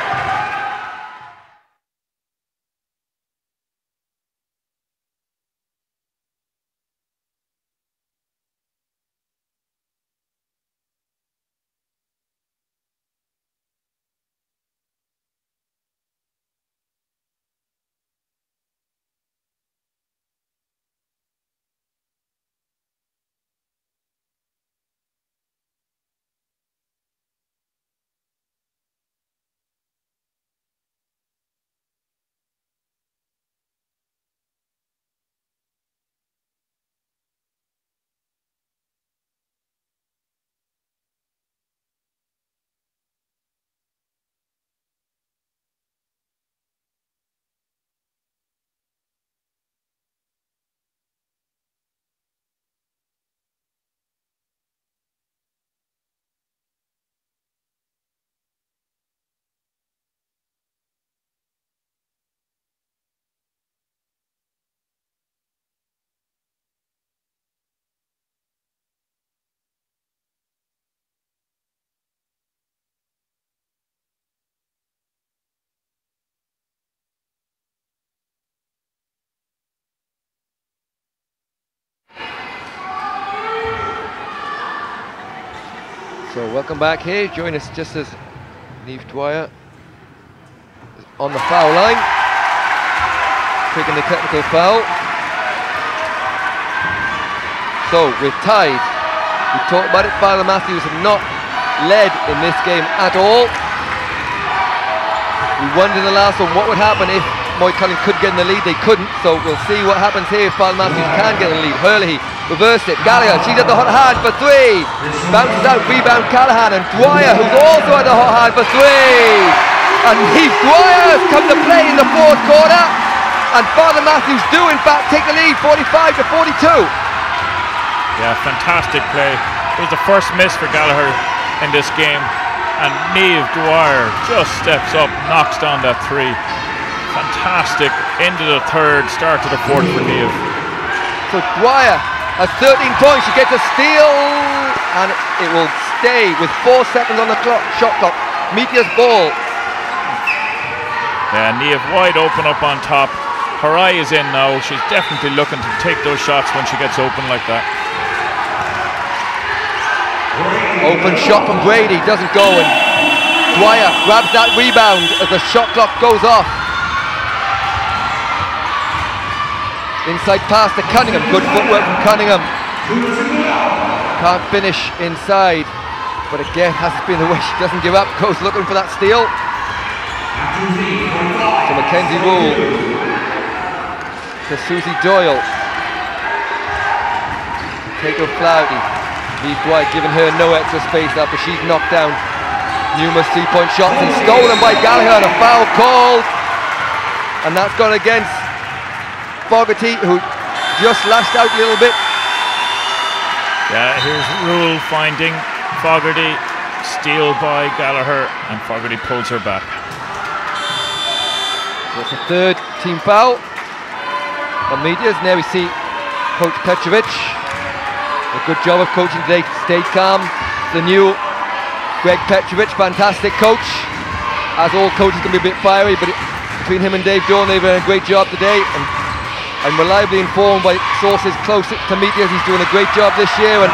So welcome back here. Join us just as Niamh Dwyer is on the foul line, taking the technical foul. So we're tied. We talked about it. Father Mathews have not led in this game at all. We wondered in the last one what would happen if Moy Cullen could get in the lead. They couldn't, so we'll see what happens here if Father Mathews can get in the lead. Hurley reversed it. Gallagher, she's at the hot hand for 3. Bounces out, rebound Callahan, and Dwyer, who's also at the hot hand for 3. And Niamh Dwyer has come to play in the 4th quarter, and Father Mathews do in fact take the lead, 45-42. Yeah, fantastic play. It was the first miss for Gallagher in this game, and Niamh Dwyer just steps up, knocks down that 3. Fantastic into the 3rd, start to the 4th for Niamh. So Dwyer has 13 points. She gets a steal, and it will stay with 4 seconds on the clock. Shot clock. Meteors ball. Yeah, Niamh wide open up on top. Her eye is in now. She's definitely looking to take those shots when she gets open like that. Open shot from Brady, doesn't go, and Dwyer grabs that rebound as the shot clock goes off. Inside pass to Cunningham, good footwork from Cunningham. Can't finish inside, but again, hasn't been the way. She doesn't give up, goes looking for that steal. To Mackenzie Rule, to Susie Doyle. Taker Flaherty. Niamh Dwyer giving her no extra space after she's knocked down numerous 3-point shots and stolen by Gallagher, and a foul called. And that's gone against Fogarty, who just lashed out a little bit. Yeah, here's Rule finding Fogarty, steal by Gallagher, and Fogarty pulls her back. So it's a 3rd team foul on Meteors. Now we see Coach Petrovic. A good job of coaching today, stayed calm. The new Greg Petrovic, fantastic coach. As all coaches can be a bit fiery, but between him and Dave Dorn, they've done a great job today. And I'm reliably informed by sources close to Meteors, he's doing a great job this year, and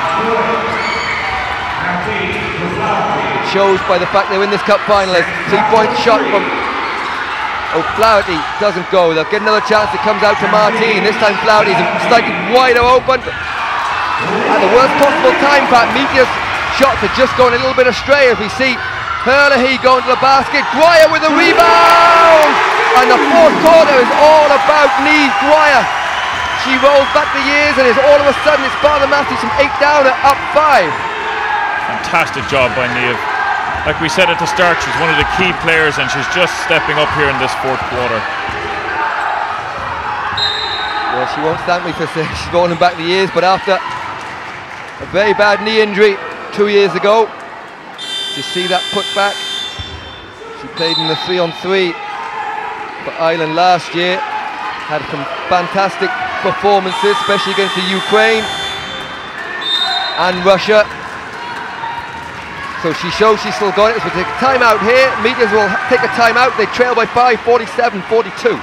it shows by the fact they're in this cup final. A 3-point shot from O'Flaherty doesn't go. They'll get another chance. It comes out to Martine. This time Flaherty's slightly wider open. At the worst possible time, Pat. Meteors' shots are just going a little bit astray as we see Herlihy going to the basket. Dwyer with a rebound! And the 4th quarter is all about Niamh Dwyer. She rolls back the years and is all of a sudden it's Father Mathews from 8 down to up 5. Fantastic job by Niamh. Like we said at the start, she's one of the key players and she's just stepping up here in this 4th quarter. Well, she won't thank me for saying she's rolling back the years, but after a very bad knee injury 2 years ago, to see that put back, she played in the 3-on-3 for Ireland last year, had some fantastic performances, especially against the Ukraine and Russia. So she shows she's still got it. So we'll take a timeout here. Meteors will take a timeout. They trail by 5, 47-42.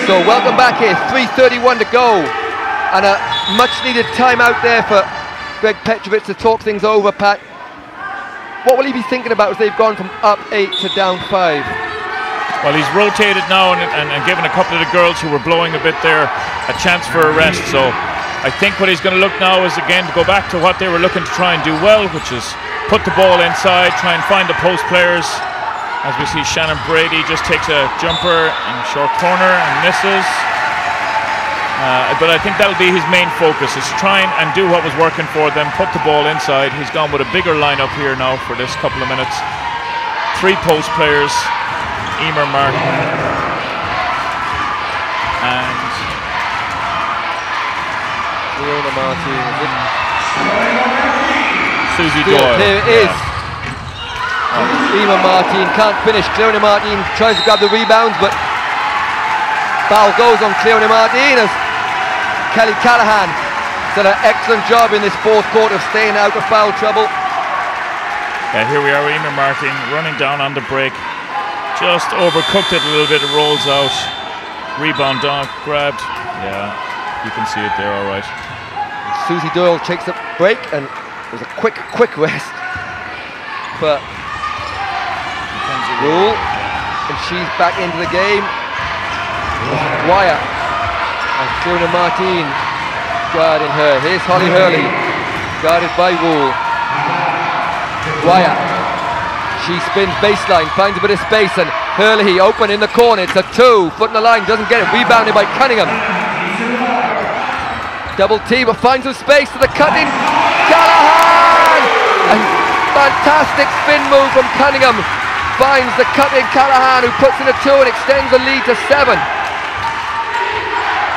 So welcome back here, 3:31 to go, and a much needed timeout there for Greg Petrovic to talk things over. Pat, what will he be thinking about as they've gone from up 8 to down 5? Well, he's rotated now and given a couple of the girls who were blowing a bit there a chance for a rest. So I think what he's going to look now is again to go back to what they were looking to try and do well, which is put the ball inside, try and find the post players. As we see, Shannon Brady just takes a jumper in a short corner and misses. But I think that'll be his main focus, is try and do what was working for them, put the ball inside. He's gone with a bigger lineup here now for this couple of minutes. 3 post players, Emer Martin and Fiona Martin, Susie Doyle. Here it is. Emer Martin can't finish. Fiona Martin tries to grab the rebounds, but Foul goes on Cleone Martin as Kelly Callahan done an excellent job in this fourth quarter of staying out of foul trouble. Yeah, here we are, Emer Martin running down on the break. Just overcooked it a little bit, it rolls out. Rebound down, grabbed. Yeah, you can see it there, all right. Susie Doyle takes a break, and it was a quick rest for Rule, and she's back into the game. Dwyer and Cleone Martin guarding her. Here's Holly Hurley, guarded by Rule. Dwyer, she spins baseline, finds a bit of space, and Hurley open in the corner. It's a 2, foot in the line, doesn't get it. Rebounded by Cunningham. Double T, but finds some space to the cutting Callahan! A fantastic spin move from Cunningham. Finds the cutting Callahan, who puts in a 2 and extends the lead to 7.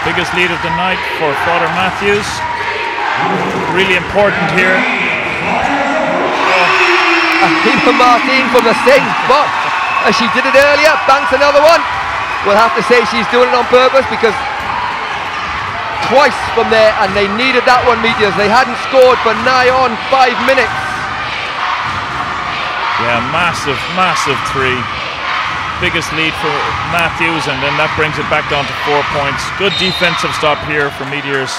Biggest lead of the night for Father Mathews. Really important here. Emer Martin from the same spot as she did it earlier, banks another one. We'll have to say she's doing it on purpose, because twice from there, and they needed that one, Meteors. They hadn't scored for nigh on 5 minutes. Yeah, massive 3. Biggest lead for Mathews, and then that brings it back down to 4 points. Good defensive stop here for Meteors.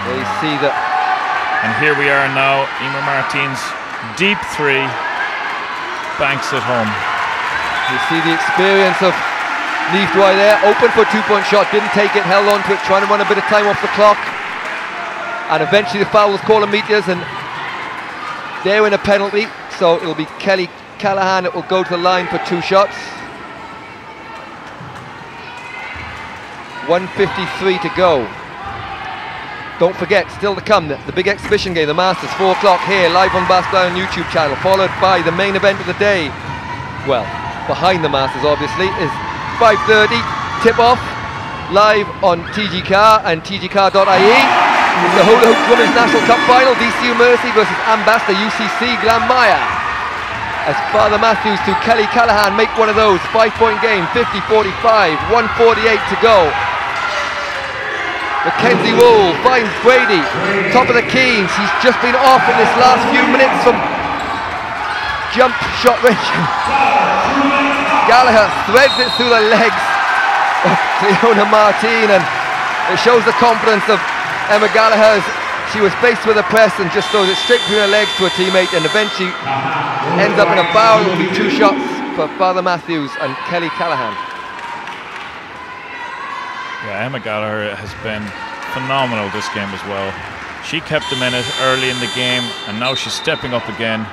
They see that. And here we are now, Emer Martin's deep 3, banks it home. You see the experience of Niamh Dwyer there, open for a 2-point shot, didn't take it, held on to it, trying to run a bit of time off the clock. And eventually the foul was called on Meteors, and they're in a penalty, so it'll be Kelly Callahan that will go to the line for 2 shots. 1:53 to go. Don't forget, still to come, the big exhibition game, the Masters, 4 o'clock here, live on Basketball YouTube channel, followed by the main event of the day. Well, behind the Masters, obviously, is 5:30 tip-off, live on TGCar and TGCar.ie. It's the Hula Hoop Women's National Cup Final, DCU Mercy versus Ambassador UCC Glanmire. As Father Mathews to Kelly Callahan make one of those, 5-point game, 50-45, 1:48 to go. Mackenzie Wool finds Brady, top of the key. She's just been off in this last few minutes from jump shot range. Gallagher threads it through the legs of Cleone Martin, and it shows the confidence of Emma Gallagher. She was faced with a press and just throws it straight between her legs to a teammate, and eventually ends up in a foul. It will be 2 shots for Father Mathews and Kelly Callahan. Yeah, Emma Gallagher has been phenomenal this game as well. She kept them in it early in the game, and now she's stepping up again.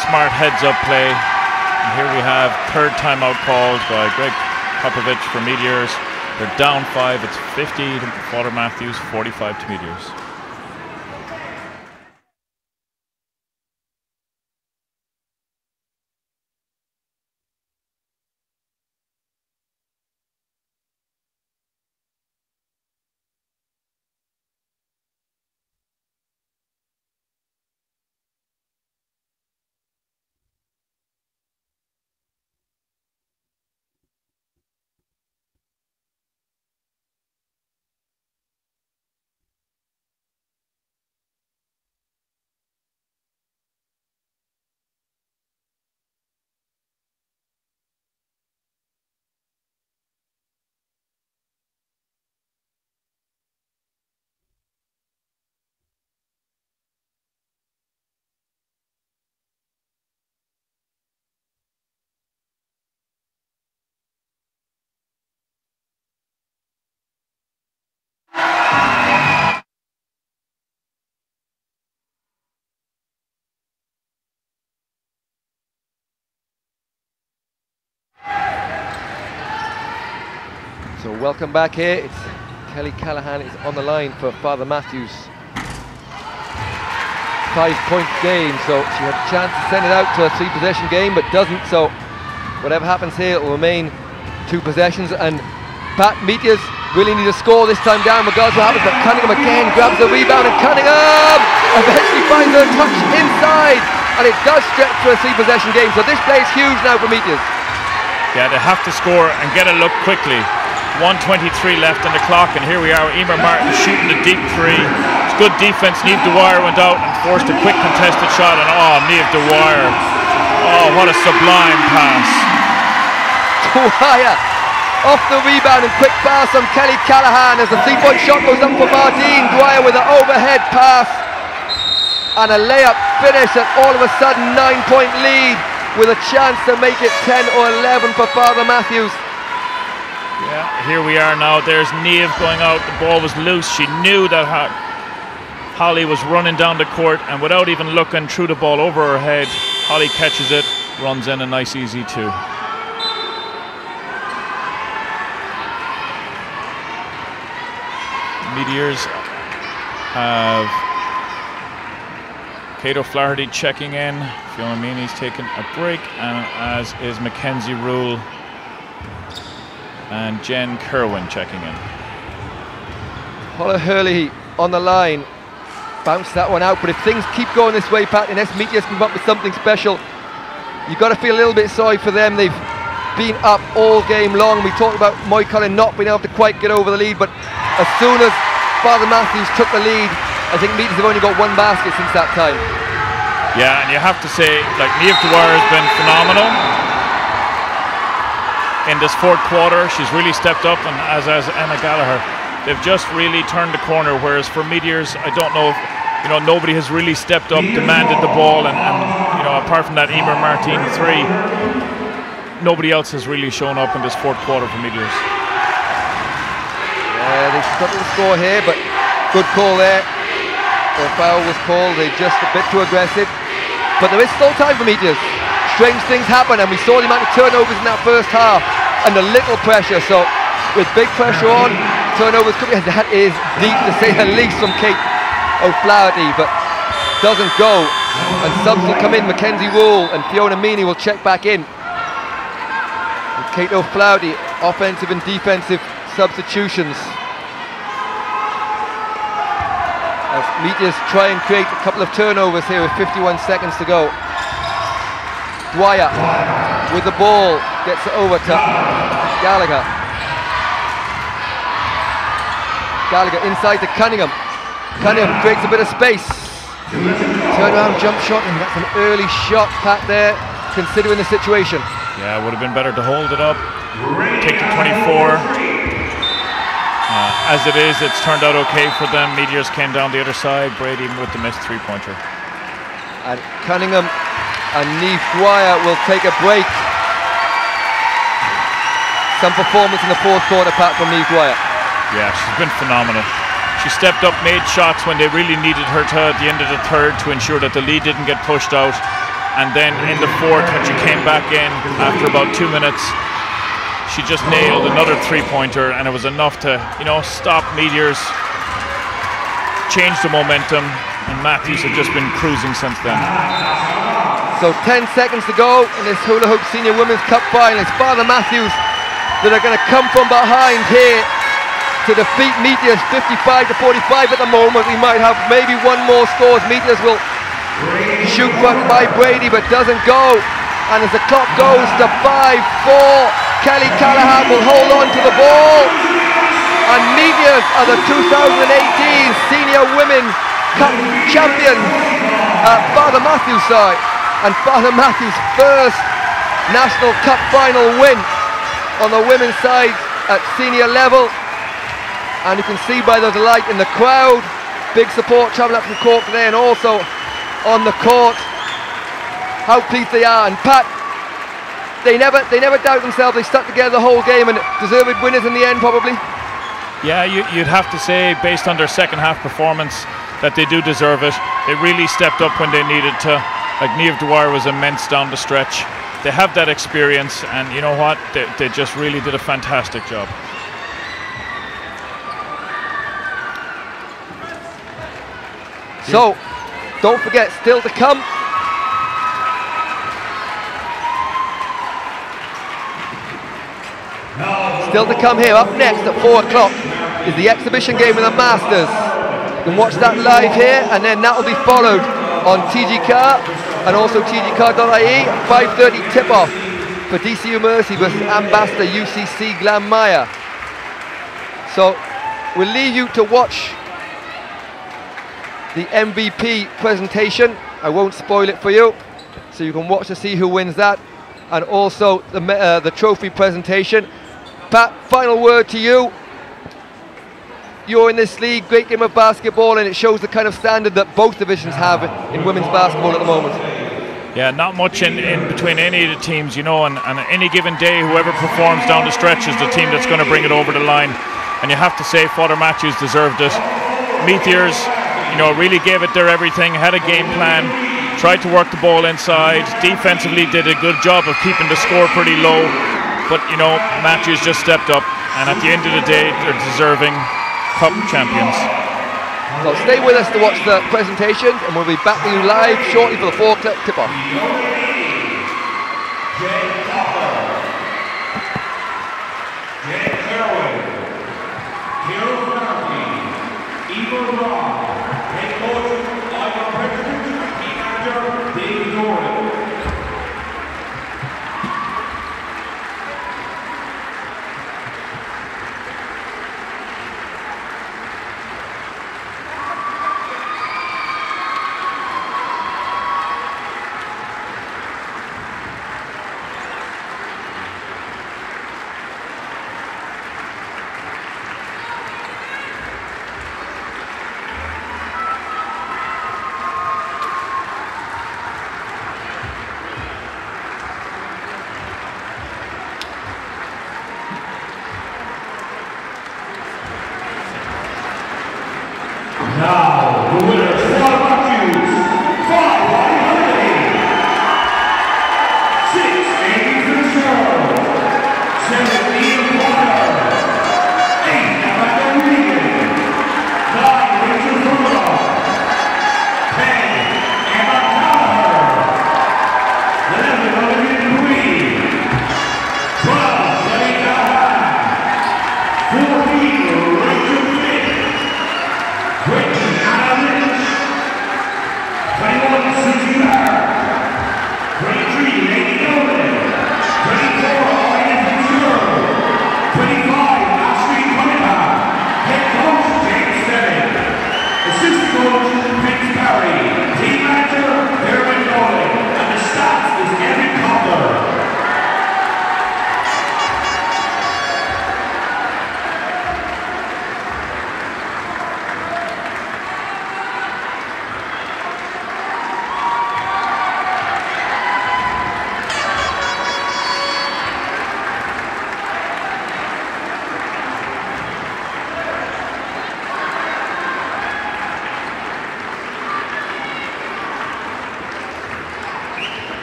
Smart heads-up play. And here we have 3rd timeout called by Greg Popovich for Meteors. They're down 5. It's 50 to Father Mathews, 45 to Meteors. So welcome back here. It's Kelly Callahan is on the line for Father Mathews. 5-point game, so she had a chance to send it out to a 3-possession game, but doesn't. So whatever happens here, it will remain 2 possessions. And Pat, Meteors really need to score this time down, regardless of what happens. But Cunningham again grabs the rebound, and Cunningham eventually finds her touch inside, and it does stretch to a 3-possession game. So this play is huge now for Meteors. Yeah, they have to score and get a look quickly. 1:23 left on the clock, and here we are. Emer Martin shooting the deep three. It's good defense. Niamh Dwyer went out and forced a quick contested shot, and Niamh Dwyer. Oh, what a sublime pass. Dwyer off the rebound and quick pass from Kelly Callahan as the 3-point shot goes up for Mardine. Dwyer with an overhead pass and a layup finish, and all of a sudden 9-point lead with a chance to make it 10 or 11 for Father Mathews. Yeah, here we are now. There's Niamh going out. The ball was loose. She knew that Holly was running down the court, and without even looking, threw the ball over her head. Holly catches it, runs in a nice easy 2. Meteors have Kate O'Flaherty checking in. Fiona Meany's taking a break, and as is Mackenzie Rule and Jen Kerwin checking in. Paula Hurley on the line, bounced that one out, but if things keep going this way, Pat, unless Meteors come up with something special, you've got to feel a little bit sorry for them. They've been up all game long. We talked about Moy Cullen not being able to quite get over the lead, but as soon as Father Mathews took the lead, I think Meteors have only got 1 basket since that time. Yeah, and you have to say, like, Niamh Dwyer has been phenomenal in this 4th quarter. She's really stepped up, and as Emma Gallagher, they've just really turned the corner. Whereas for Meteors, I don't know if, nobody has really stepped up, demanded the ball, and apart from that Emer Martin 3, nobody else has really shown up in this 4th quarter for Meteors. Yeah, they struggled to score here, but good call there. The foul was called. They're just a bit too aggressive, but there is still time for Meteors. Strange things happen, and we saw the amount of turnovers in that first half and the little pressure. So with big pressure on, turnovers could be, that is deep to say the least from Kate O'Flaherty, but doesn't go, and subs will come in. Mackenzie Rule and Fiona Meany will check back in. And Kate O'Flaherty, offensive and defensive substitutions as Meteors try and create a couple of turnovers here with 51 seconds to go. Dwyer with the ball, gets it over to Gallagher. Gallagher inside to Cunningham. Cunningham creates a bit of space. Turnaround jump shot, and that's an early shot, Pat, there, considering the situation. Yeah, it would have been better to hold it up, take the 24. As it is, it's turned out okay for them. Meteors came down the other side. Brady with the missed 3-pointer. And Cunningham and Niamh Dwyer will take a break. Some performance in the 4th quarter, Pat, from Niamh Dwyer. Yeah, she's been phenomenal. She stepped up, made shots when they really needed her to at the end of the 3rd to ensure that the lead didn't get pushed out. And then in the 4th, when she came back in after about 2 minutes, she just nailed another 3-pointer, and it was enough to, stop Meteors, change the momentum, and Mathews have just been cruising since then. So 10 seconds to go in this Hula Hoop Senior Women's Cup final. It's Father Mathews that are going to come from behind here to defeat Meteors 55-45 at the moment. We might have maybe one more score as Meteors will shoot front by Brady, but doesn't go. And as the clock goes to 5-4, Kelly Callahan will hold on to the ball, and Meteors are the 2018 Senior Women Cup champions. Father Mathews side, and Father Mathews' first National Cup final win on the women's side at senior level, and you can see by the light in the crowd, big support travelling up from Cork today, and also on the court, how pleased they are. And Pat, They never doubt themselves. They stuck together the whole game, and deserved winners in the end, probably. Yeah, you'd have to say, based on their 2nd half performance, that they do deserve it. They really stepped up when they needed to. Like, Niamh Dwyer was immense down the stretch. They have that experience, and you know what? They just really did a fantastic job. So, don't forget, still to come. Still to come here, up next at 4 o'clock is the exhibition game of the Masters. You can watch that live here, and then that will be followed on TG Car and also tgcar.ie, 5:30 tip-off for DCU Mercy versus Ambassador UCC Glanmire. So we'll leave you to watch the MVP presentation. I won't spoil it for you, so you can watch to see who wins that, and also the trophy presentation. Pat, final word to you. You're in this league, great game of basketball, and it shows the kind of standard that both divisions have in women's basketball at the moment. Yeah, not much in between any of the teams, you know, and any given day, whoever performs down the stretch is the team that's going to bring it over the line. And you have to say Father Mathews deserved it. Meteors, you know, really gave it their everything, had a game plan, tried to work the ball inside, defensively did a good job of keeping the score pretty low, but, you know, Mathews just stepped up, and at the end of the day, they're deserving Cup champions. So stay with us to watch the presentation, and we'll be back with you live shortly for the 4 o'clock tip-off. Now, the winner, Father Mathews, 5 Amy Fitzgerald, 7 Ian Potter, 8 Amanda Regan, 9 Rachel Hula, 10 Emma Callagher, 11 Olivia Louis, 12 Debbie Callahan, 14 Rachel Fick, 20 Anna Lynch, 21 Susie Barr, 23 Lady Nolan, 24 Olivia Fitzgerald, 25 Ashley Cunningham, head coach James Stebbing, assistant coach Vince Barry, team manager Dermot Nolan, and the staff is Evan Cobbler.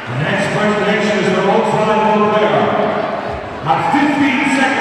The next presentation is the most valuable player. At 15 seconds.